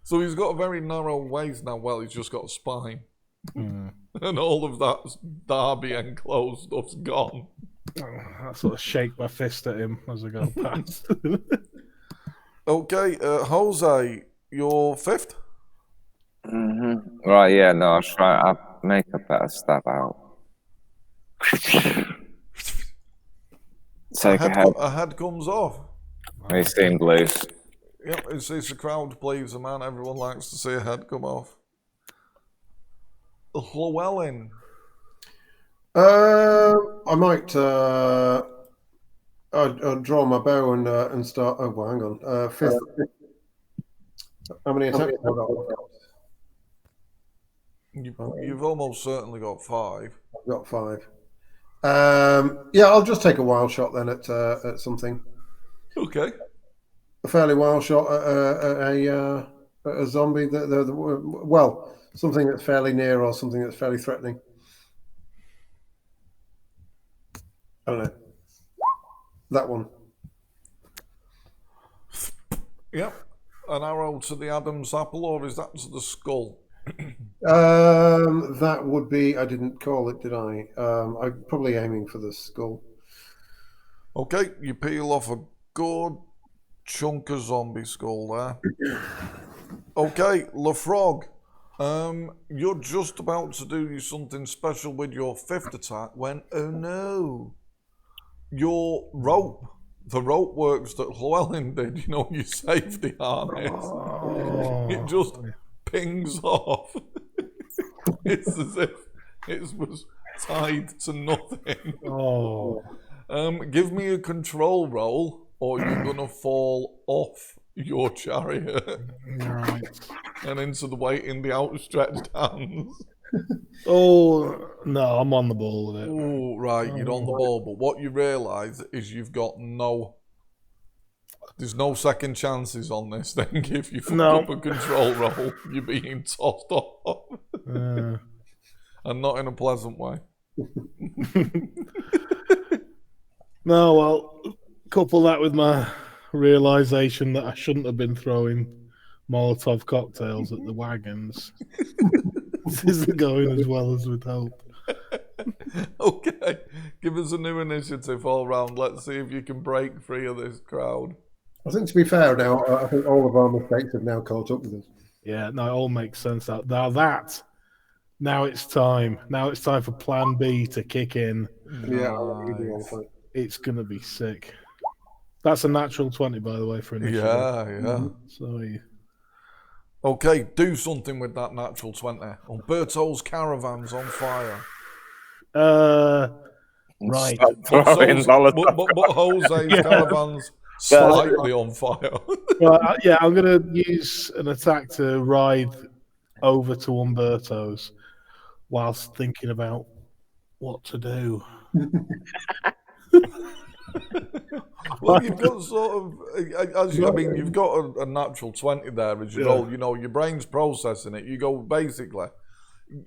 So he's got a very narrow waist now. Well, he's just got a spine. And all of that Derby enclosed stuff's gone. I sort of shake my fist at him as I go past. Okay, Jose, you're fifth? Mm-hmm. Right, yeah, no, I'll make a better stab out. Take a head. A head comes off. He seemed loose. Yep, it's a crowd pleaser, man. Everyone likes to see a head come off. Llewellyn. I might I'll draw my bow and start. Oh, well, hang on. Fifth. How many attacks have I got? You've almost certainly got 5. I've got 5. Yeah, I'll just take a wild shot then at something. Okay. A fairly wild shot at a zombie. Well, something that's fairly near or something that's fairly threatening. I don't know. That one. Yep. An arrow to the Adam's apple, or is that to the skull? That would be. I didn't call it, did I? I'm probably aiming for the skull. Okay, you peel off a good chunk of zombie skull there. Okay, LaFrog, you're just about to do something special with your 5th attack when, oh no, your rope, the rope works that Llewellyn did, you know, your safety harness, it just pings off. It's as if it was tied to nothing. Oh. Give me a control roll, or you're gonna fall off your chariot Right. and into the weight in the outstretched hands. Oh, no, I'm on the ball with it. Oh, right, you're on the ball, but what you realise is you've got there's no second chances on this thing. If you fuck up a control roll, you're being tossed off. And not in a pleasant way. No, well, couple that with my realization that I shouldn't have been throwing Molotov cocktails at the wagons. This isn't going as well as we'd hoped. Okay, give us a new initiative all round. Let's see if you can break free of this crowd. I think, to be fair, now I think all of our mistakes have now caught up with us. Yeah, no, it all makes sense. Now it's time. Now it's time for Plan B to kick in. Yeah, It's gonna be sick. That's a natural 20, by the way, for initiative. Yeah. So Okay, do something with that natural 20. Umberto's caravan's on fire. Right. Stop throwing Molotov. But Jose's caravan's slightly on fire. Well, yeah, I'm gonna use an attack to ride over to Umberto's whilst thinking about what to do. Well, you've got sort of, you've got a natural 20 there as you roll. You know, your brain's processing it. You go, basically,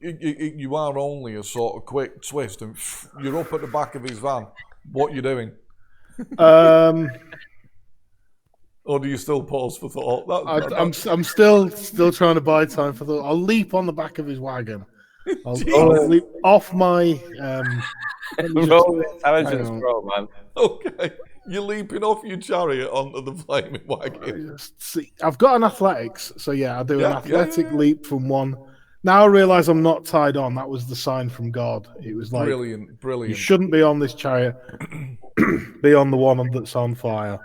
you are only a sort of quick twist, and you're up at the back of his van. What you doing? Or do you still pause for thought? I'm still trying to buy time for thought. I'll leap on the back of his wagon. I'll leap off my. Roll the intelligence roll, man. Okay, you're leaping off your chariot onto the flaming wagon. See, I've got an athletics, so yeah, I'll do an athletic leap from one. Now I realise I'm not tied on. That was the sign from God. It was like Brilliant. You shouldn't be on this chariot. Be on the one that's on fire.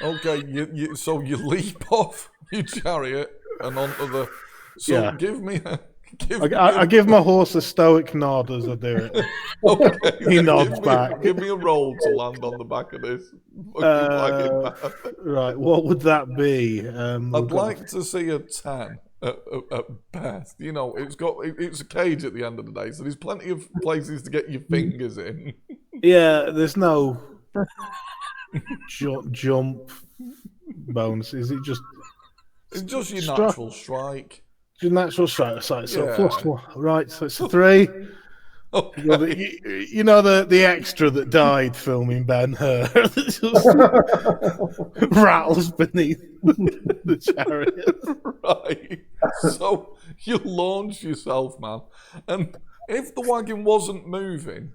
Okay, so you leap off your chariot and onto the. So give me a. I give my horse a stoic nod as I do it. Okay. He nods back. Give me a roll to land on the back of this fucking wagon. Right, what would that be? I'd like to see a 10 at best. You know, it's a cage at the end of the day, so there's plenty of places to get your fingers in. Yeah, there's no jump bonus. Is it just? It's just your natural strike. Your natural strike. So plus one, right? So it's a 3. Okay. You know the extra that died filming Ben-Hur rattles beneath the chariot. Right. So you launch yourself, man, and if the wagon wasn't moving,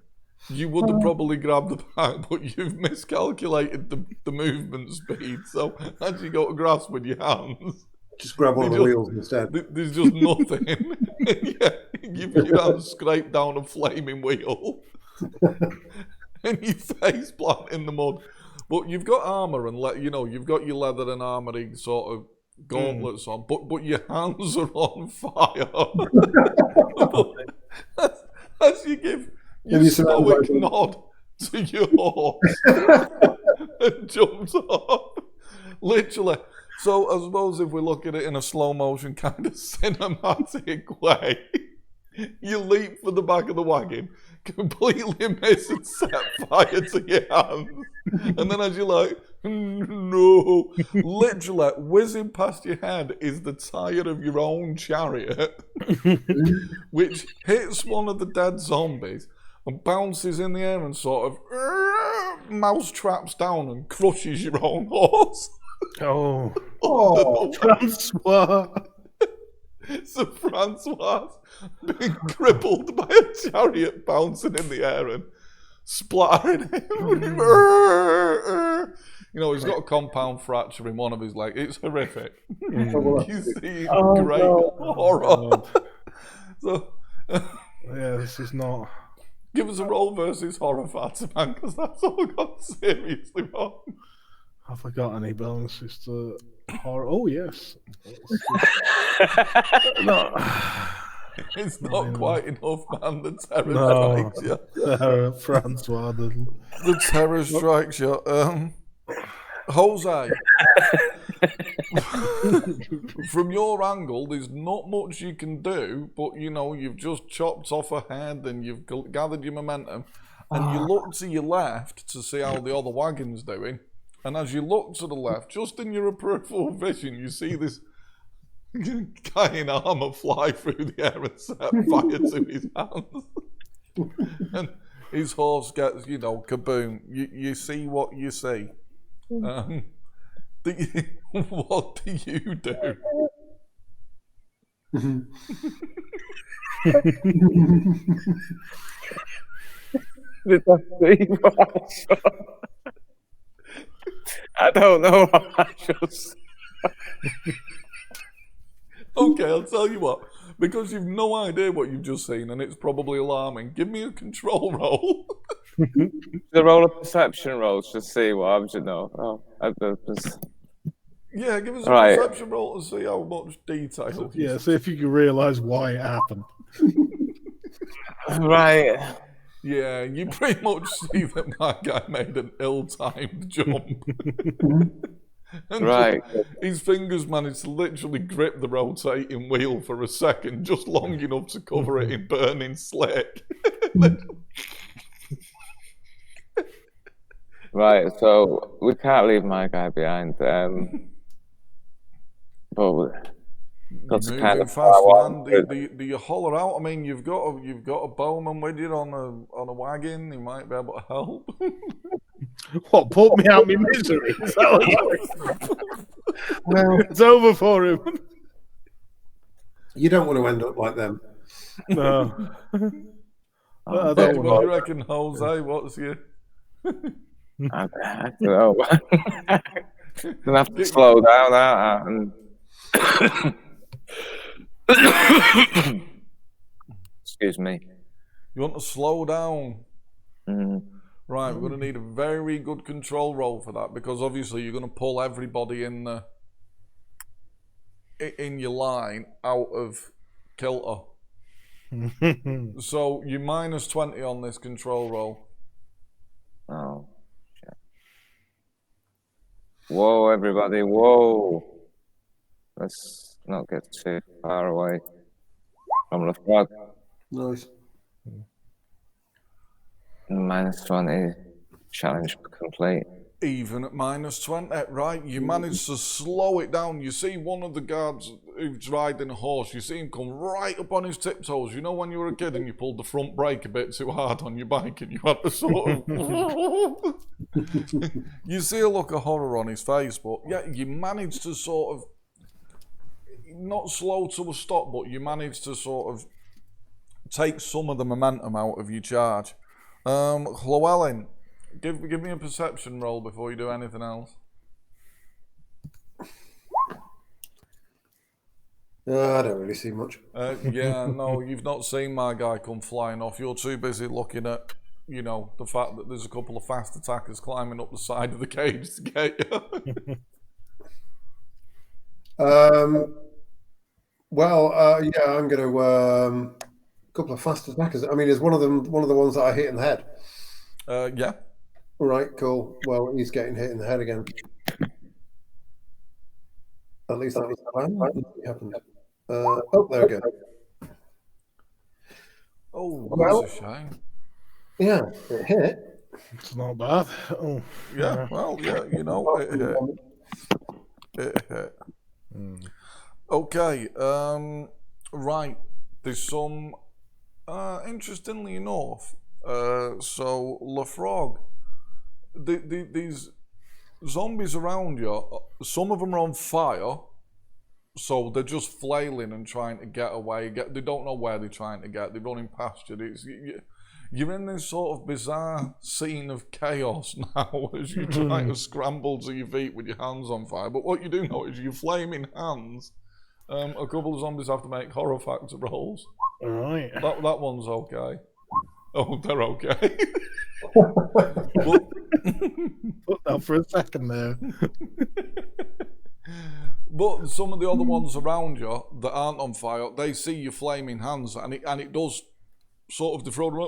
you would have probably grabbed the back, but you've miscalculated the movement speed. So as you go to grasp with your hands. Just grab one of the wheels instead. There's just nothing. Yeah, your hand scraped down a flaming wheel, and you face plant in the mud. But you've got armor and you've got your leather and armory sort of gauntlets on, but your hands are on fire. as you give your stoic nod to your horse and jumps off, literally. So I suppose if we look at it in a slow motion kind of cinematic way, you leap for the back of the wagon, completely miss and set fire to your hands. And then as you're like, no, literally whizzing past your head is the tire of your own chariot, which hits one of the dead zombies and bounces in the air and sort of mouse traps down and crushes your own horse. Transfer. So Francois being crippled by a chariot bouncing in the air and splattering him. You know, he's got a compound fracture in one of his legs. It's horrific. You see great horror. So, Yeah, this is not. give us a roll versus horror, Fatima, because that's all got seriously wrong. Have I got any bonuses to horror? Oh, yes. No. It's not quite enough, man. The terror No. strikes you. Francois. The terror strikes you. Jose, from your angle, there's not much you can do, but you know, you've just chopped off a head and you've gathered your momentum, and you look to your left to see how the other wagon's doing. And as you look to the left, just in your peripheral vision, you see this guy in armour fly through the air and set fire to his hands. And his horse gets, you know, kaboom. You see what you see. What do you do? Did I see what I saw? I don't know what I just. Okay, I'll tell you what. Because you've no idea what you've just seen, and it's probably alarming. Give me a control roll. The roll of perception rolls to see what I should know. Yeah, give us a Right. perception roll to see how much detail. Yeah, see if you can realise why it happened. Right. Yeah, you pretty much see that my guy made an ill-timed jump. And Right. his fingers managed to literally grip the rotating wheel for a second, just long enough to cover it in burning slick. Right, so we can't leave my guy behind. But that's Moving kind of fast, how I man. want Do you holler out? I mean, you've got a bowman with you on a wagon. He might be able to help. What, put me out of my misery? Is that what you're- Well, It's over for him. you don't want to end up like them. No. I What don't do want you reckon, Jose? What's your... I don't know. Gonna have to slow down, aren't I? Excuse me. You want to slow down? Mm. Right, we're going to need a very good control roll for that, because obviously you're going to pull everybody in your line out of kilter. So you're minus 20 on this control roll. Oh, shit. Whoa, everybody, whoa. Let's not get too far away from the frog. Nice. Minus 20, challenge complete. Even at minus 20, right? You manage to slow it down. You see one of the guards who's riding a horse, you see him come right up on his tiptoes. You know when you were a kid and you pulled the front brake a bit too hard on your bike and you had to sort of... You see a look of horror on his face, but yeah, you manage to sort of... Not slow to a stop, but you manage to sort of take some of the momentum out of your charge. Llewellyn, give me a perception roll before you do anything else. I don't really see much. Yeah, no, you've not seen my guy come flying off. You're too busy looking at, you know, the fact that there's a couple of fast attackers climbing up the side of the cage to get you. Yeah, I'm going to a couple of fast attackers. I mean, is one of them one of the ones that I hit in the head? Yeah. All right, cool. Well, he's getting hit in the head again. At least that was the plan. Nothing happened. Oh, there we go. Oh, Well- that's a shame. Yeah, it hit. It's not bad. Oh, Yeah, well, yeah, you know, it hit. It hit. Okay, right. There's some, interestingly enough, so Lefrog, these zombies around you, some of them are on fire, So they're just flailing and trying to get away. They don't know where they're trying to get. They're running past you. You're in this sort of bizarre scene of chaos now as you're trying to scramble to your feet with your hands on fire. But what you do know is your flaming hands. A couple of zombies have to make horror factor rolls. All right. That one's okay. Oh, they're okay. Put that for a second there. But some of the other ones around you that aren't on fire, they see your flaming hands, and it does sort of, they throw their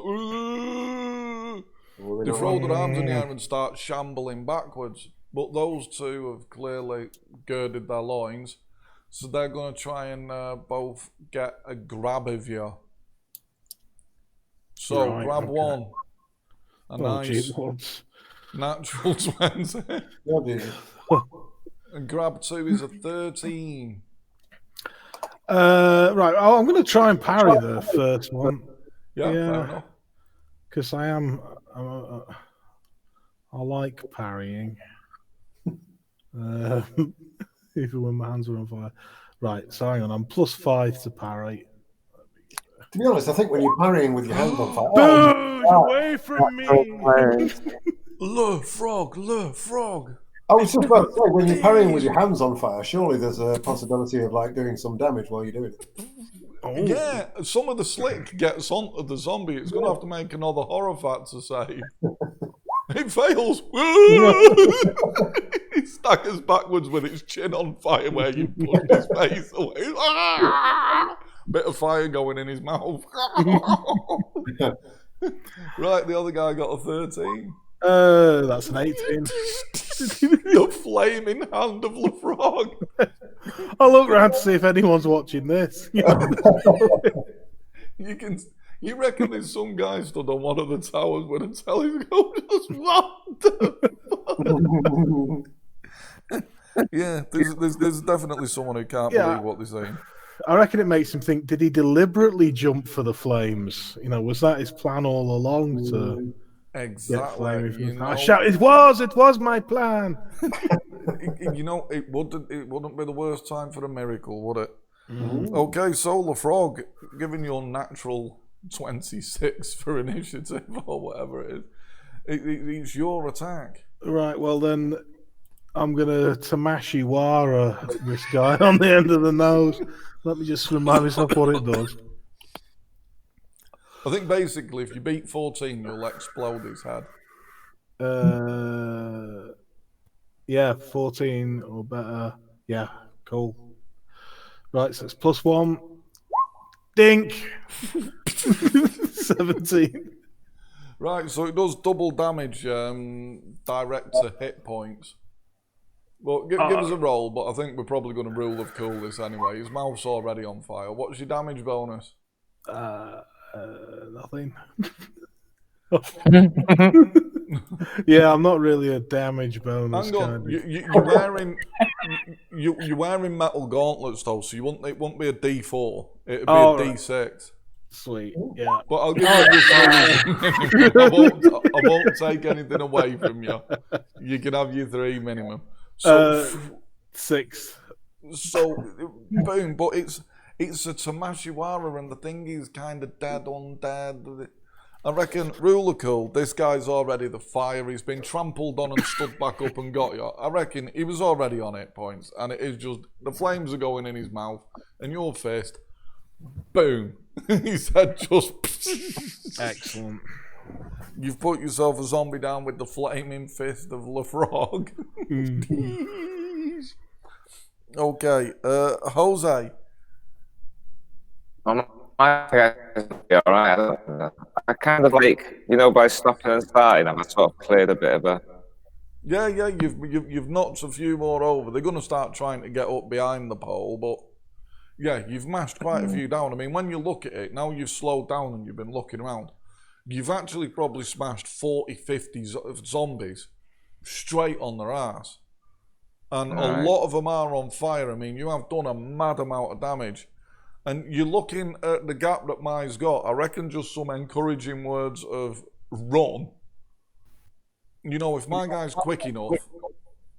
arms in the air and start shambling backwards. But those two have clearly girded their loins, so they're going to try and both get a grab of you. So Right, grab okay. one. A nice Geez, natural 20. And grab two is a 13. Right. Oh, I'm going to try and parry the first one. Yeah, fair enough. Because I like parrying. Even when my hands are on fire. Right, so hang on. I'm +5 to parry. To be honest, I think when you're parrying with your hands on fire, Dude, away from me! Le frog. I was just about to say, when you're parrying with your hands on fire, surely there's a possibility of like doing some damage while you're doing it. Oh. Yeah, some of the slick gets onto the zombie. It's going to have to make another horror factor save. It fails. He staggers backwards with its chin on fire where you pushed his face away. Bit of fire going in his mouth. Right, the other guy got a 13. That's an 18. The flaming hand of the frog. I'll look around to see if anyone's watching this. You reckon there's some guy stood on one of the towers with a telescope just what the fuck? Yeah, there's definitely someone who can't believe what they're saying. I reckon it makes him think, did he deliberately jump for the flames? Was that his plan all along to get flames? I shout, it was my plan. It wouldn't be the worst time for a miracle, would it? Mm-hmm. Okay, so the frog, given your natural 26 for initiative or whatever it is, it's your attack. Right, well then I'm gonna Tamashiwara this guy on the end of the nose. Let me just remind myself what it does. I think basically if you beat 14 you'll explode his head. Yeah, 14 or better. Yeah, cool. Right, so it's +1. Dink! 17. Right, so it does double damage direct to hit points. Well, give us a roll, but I think we're probably going to rule of cool this anyway. His mouth's already on fire. What's your damage bonus? Nothing. Yeah, I'm not really a damage bonus. Hang on, you're wearing metal gauntlets though, so it won't be a D4. It'd be a D6. Sweet, yeah. But I'll give you I won't take anything away from you. You can have your 3 minimum. So 6. So boom, but it's a Tamashiwara and the thing is kind of dead undead. I reckon, ruler cool, this guy's already the fire. He's been trampled on and stood back up and got you. I reckon he was already on 8 points. And it is just, the flames are going in his mouth. And your fist, boom. His head just... Excellent. You've put yourself a zombie down with the flaming fist of Le Frog. Okay, Jose. Alright. I kind of like, by stopping and starting, I've sort of cleared a bit of a... Yeah, you've knocked a few more over. They're going to start trying to get up behind the pole, but yeah, you've mashed quite a few down. I mean, when you look at it, now you've slowed down and you've been looking around, you've actually probably smashed 40, 50 zombies straight on their ass. And a lot of them are on fire. I mean, you have done a mad amount of damage. And you're looking at the gap that Mai's got. I reckon just some encouraging words of run. If my guy's quick enough,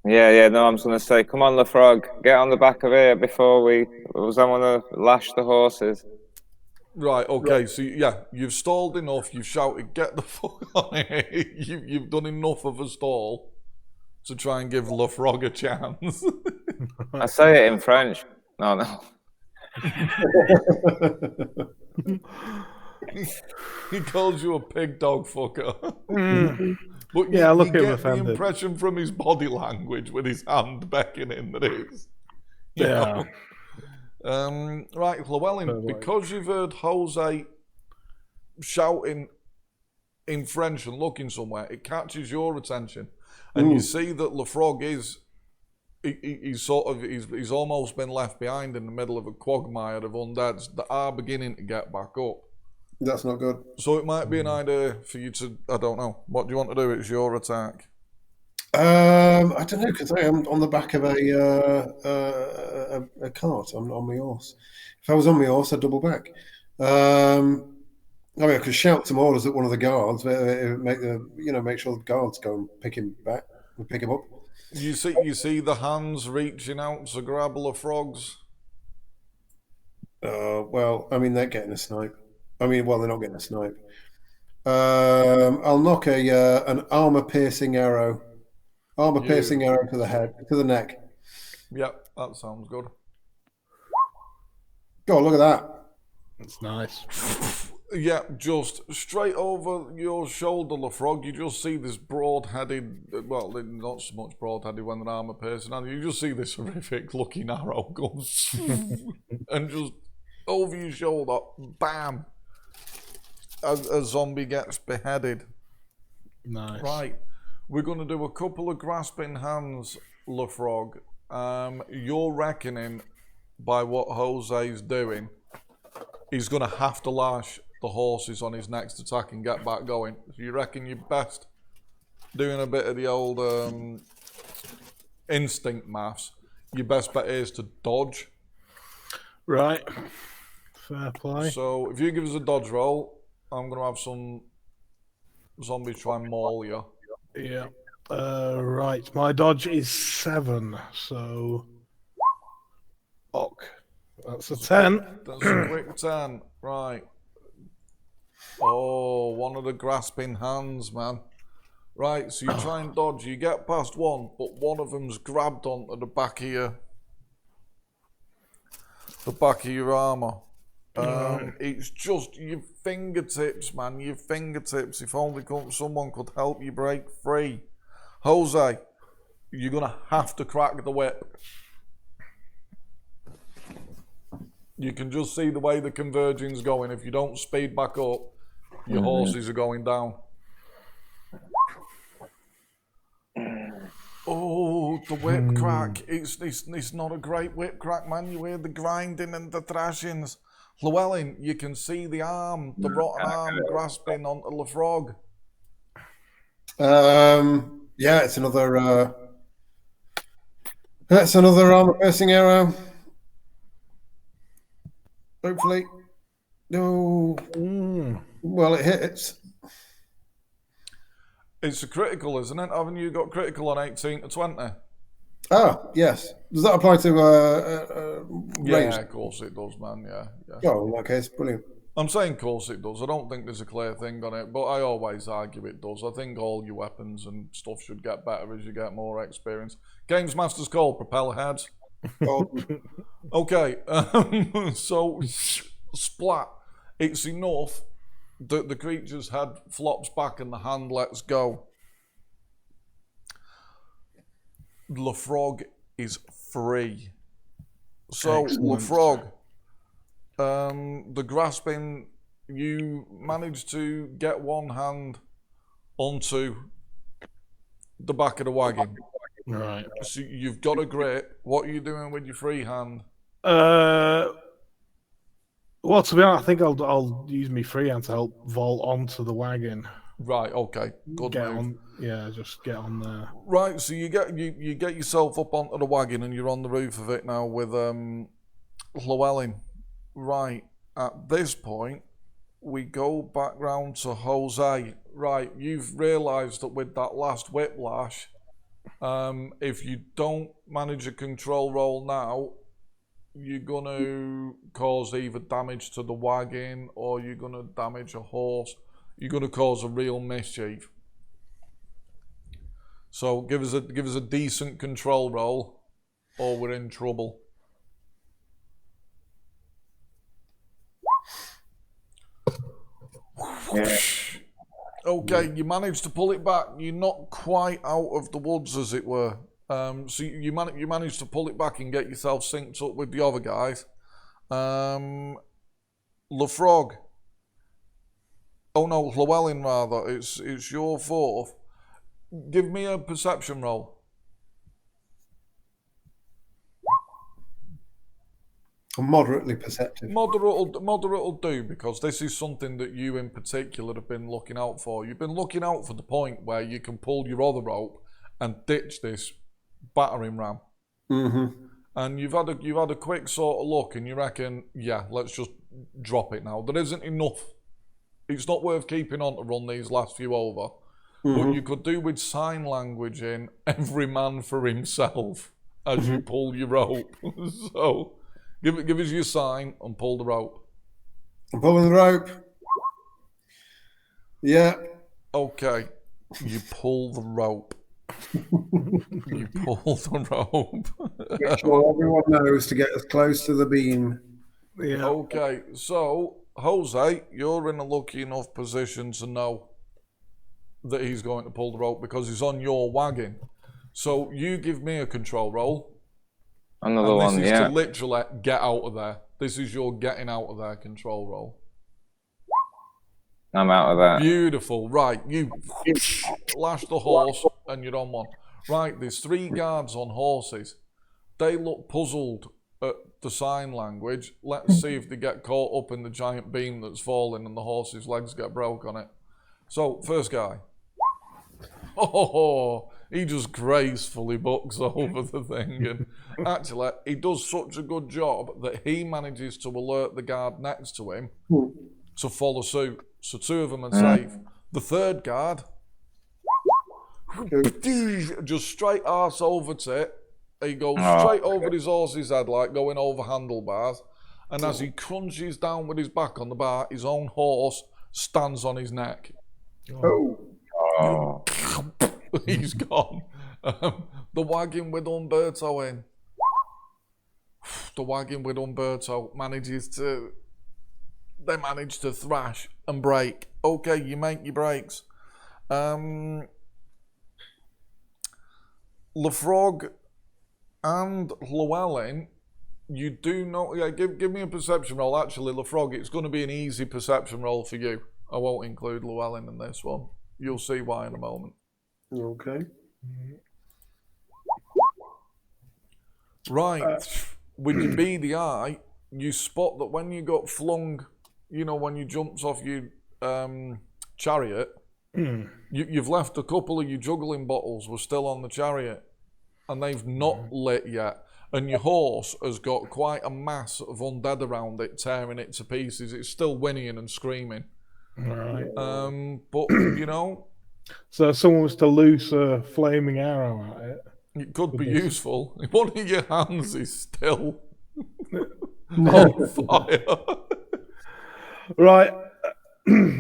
Yeah. No, I'm just gonna say, come on, the frog, get on the back of here before someone to lash the horses. Right, okay, so yeah, you've stalled enough, you've shouted, get the fuck on it. You've done enough of a stall to try and give Le Frog a chance. I say it in French. No. He calls you a pig dog fucker. But Yeah, you look at him get the offended. impression from his body language with his hand beckoning that it's. you Yeah. know. Right, Llewellyn, because you've heard Jose shouting in French and looking somewhere, it catches your attention, and you see that Le Frog is. He's almost been left behind in the middle of a quagmire of undeads that are beginning to get back up. That's not good. So it might be an idea for you to, I don't know, what do you want to do? It's your attack. I don't know, because I am on the back of a cart. I'm on my horse. If I was on my horse, I'd double back. I mean, I could shout some orders at one of the guards, make sure the guards go and pick him up. You see the hands reaching out to grab the frogs. Well, I mean, they're getting a snipe. I mean, well, they're not getting a snipe. I'll knock an armor-piercing arrow to the head, to the neck. Yep, that sounds good. God, look at that. That's nice. Yeah, just straight over your shoulder, the frog. You just see this broad-headed, well, not so much broad-headed when they're armor-piercing, and you just see this horrific-looking arrow go and just over your shoulder, bam, as a zombie gets beheaded. Nice. Right, we're going to do a couple of grasping hands, Le Frog. You're reckoning by what Jose's doing, he's going to have to lash the horses on his next attack and get back going. So you reckon you're best doing a bit of the old instinct maths. Your best bet is to dodge. Right. Fair play. So if you give us a dodge roll, I'm going to have some zombies try and maul you. Yeah. Right. My dodge is 7, so. That's a 10. That's a quick 10. Right. Oh, one of the grasping hands, man. Right, so you try and dodge. You get past one, but one of them's grabbed onto the back of your armor. It's just your fingertips, man. Your fingertips. If only someone could help you break free. Jose, you're gonna have to crack the whip. You can just see the way the converging's going. If you don't speed back up, your horses are going down. Oh, the whip crack. It's not a great whip crack, man. You hear the grinding and the thrashings. Llewellyn, you can see the arm, the rotten arm grasping onto the frog. Yeah, it's another armor-piercing arrow. Hopefully. No. Well, it hits. It's a critical, isn't it? Haven't you got critical on 18 to 20? Oh, yes. Does that apply to Yeah, range? of course it does, man. Yeah. Oh, in that case, brilliant. I'm saying, of course it does. I don't think there's a clear thing on it, but I always argue it does. I think all your weapons and stuff should get better as you get more experience. Games Master's call, propeller heads. Oh, Okay, so splat. It's enough that the creature's head flops back and the hand lets go. Le Frog is free. So, Le Frog, the grasping, you managed to get one hand onto the back of the wagon. Right. So you've got a grip. What are you doing with your free hand? Well, to be honest, I think I'll use my free hand to help vault onto the wagon. Right. Okay. Good Get move. on. Yeah, just get on there. Right. So you get yourself up onto the wagon and you're on the roof of it now with Llewellyn. Right. At this point, we go back round to Jose. Right. You've realised that with that last whiplash, If you don't manage a control roll now, you're going to cause either damage to the wagon or you're going to damage a horse. You're going to cause a real mischief. So give us a decent control roll, or we're in trouble. Yeah. Okay, you managed to pull it back. You're not quite out of the woods, as it were. So you managed to pull it back and get yourself synced up with the other guys. LeFrog. Oh no, Llewellyn rather. It's your fourth. Give me a perception roll. I'm moderately perceptive. Moderate will do, because this is something that you in particular have been looking out for. You've been looking out for the point where you can pull your other rope and ditch this battering ram. Mm-hmm. And you've had a quick sort of look, and you reckon, yeah, let's just drop it now. There isn't enough. It's not worth keeping on to run these last few over. But you could do with sign language in every man for himself as you pull your rope. So give us your sign and pull the rope. I'm pulling the rope. Yeah. Okay. You pull the rope. You pull the rope. Make sure everyone knows to get as close to the beam. Yeah. Okay, so Jose, you're in a lucky enough position to know that he's going to pull the rope because he's on your wagon. So you give me a control roll. Another one, This is yeah. to literally get out of there. This is your getting out of there control roll. I'm out of that. Beautiful. Right, you lash the horse and you're on one. Right, there's 3 guards on horses. They look puzzled at the sign language. Let's see if they get caught up in the giant beam that's falling and the horse's legs get broke on it. So, first guy. Oh, he just gracefully bucks over the thing. And actually, he does such a good job that he manages to alert the guard next to him to follow suit. So 2 of them are safe. The third guard, just straight arse over to it. He goes straight over his horse's head, like going over handlebars. And as he crunches down with his back on the bar, his own horse stands on his neck. Oh. He's gone. The wagon with Umberto in. The wagon with Umberto manage to thrash and break. Okay, you make your breaks. LeFrog and Llewellyn, you do not. Yeah, give me a perception roll. Actually, LeFrog, it's going to be an easy perception roll for you. I won't include Llewellyn in this one. You'll see why in a moment. Okay. Right. With your beady eye, you spot that when you got flung, you know, when you jumped off your chariot, you've left a couple of your juggling bottles were still on the chariot, and they've not lit yet. And your horse has got quite a mass of undead around it, tearing it to pieces. It's still whinnying and screaming. Right. But, you know, So if someone was to loose a flaming arrow at it. it could be useful. One of your hands is still on fire. Right.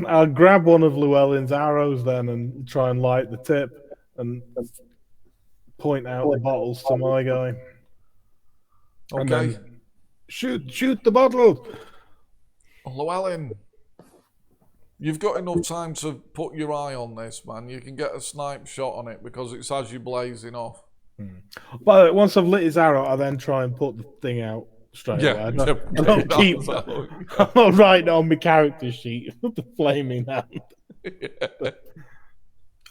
I'll grab one of Llewellyn's arrows then and try and light the tip and point out the bottles to my guy. And Okay. then shoot the bottle. Llewellyn, you've got enough time to put your eye on this, man. You can get a snipe shot on it because it's as you're blazing off. But once I've lit his arrow, I then try and put the thing out straight away. I don't keep. I'm not writing on my character sheet the flaming hand. Yeah.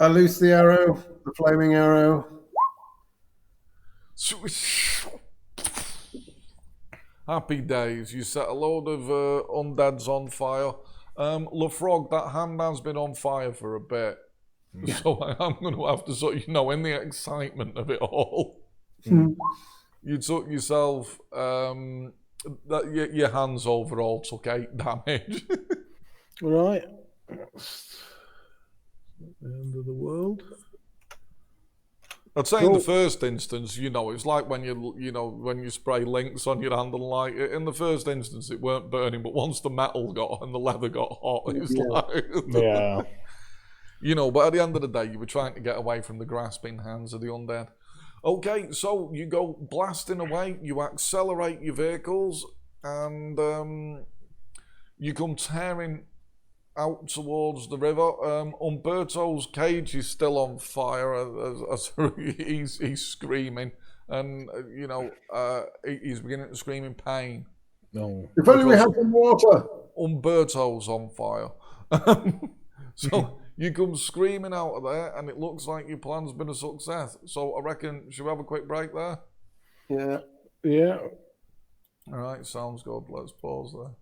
I loose the arrow, the flaming arrow. Happy days. You set a load of undeads on fire. LeFrog, that hand has been on fire for a bit. So I'm going to have to sort of, you know, in the excitement of it all, you took yourself, your hands overall took 8 damage. Right. That's the end of the world. I'd say in the first instance, it's like when when you spray Lynx on your hand and light it. In the first instance, it weren't burning, but once the metal and the leather got hot, it's like, Yeah. But at the end of the day, you were trying to get away from the grasping hands of the undead. Okay, so you go blasting away, you accelerate your vehicles, and you come tearing out towards the river. Umberto's cage is still on fire as he's screaming, and he's beginning to scream in pain. No. If only we had some water. Umberto's on fire. So you come screaming out of there, and it looks like your plan's been a success. So I reckon, should we have a quick break there? Yeah. Yeah. All right, sounds good. Let's pause there.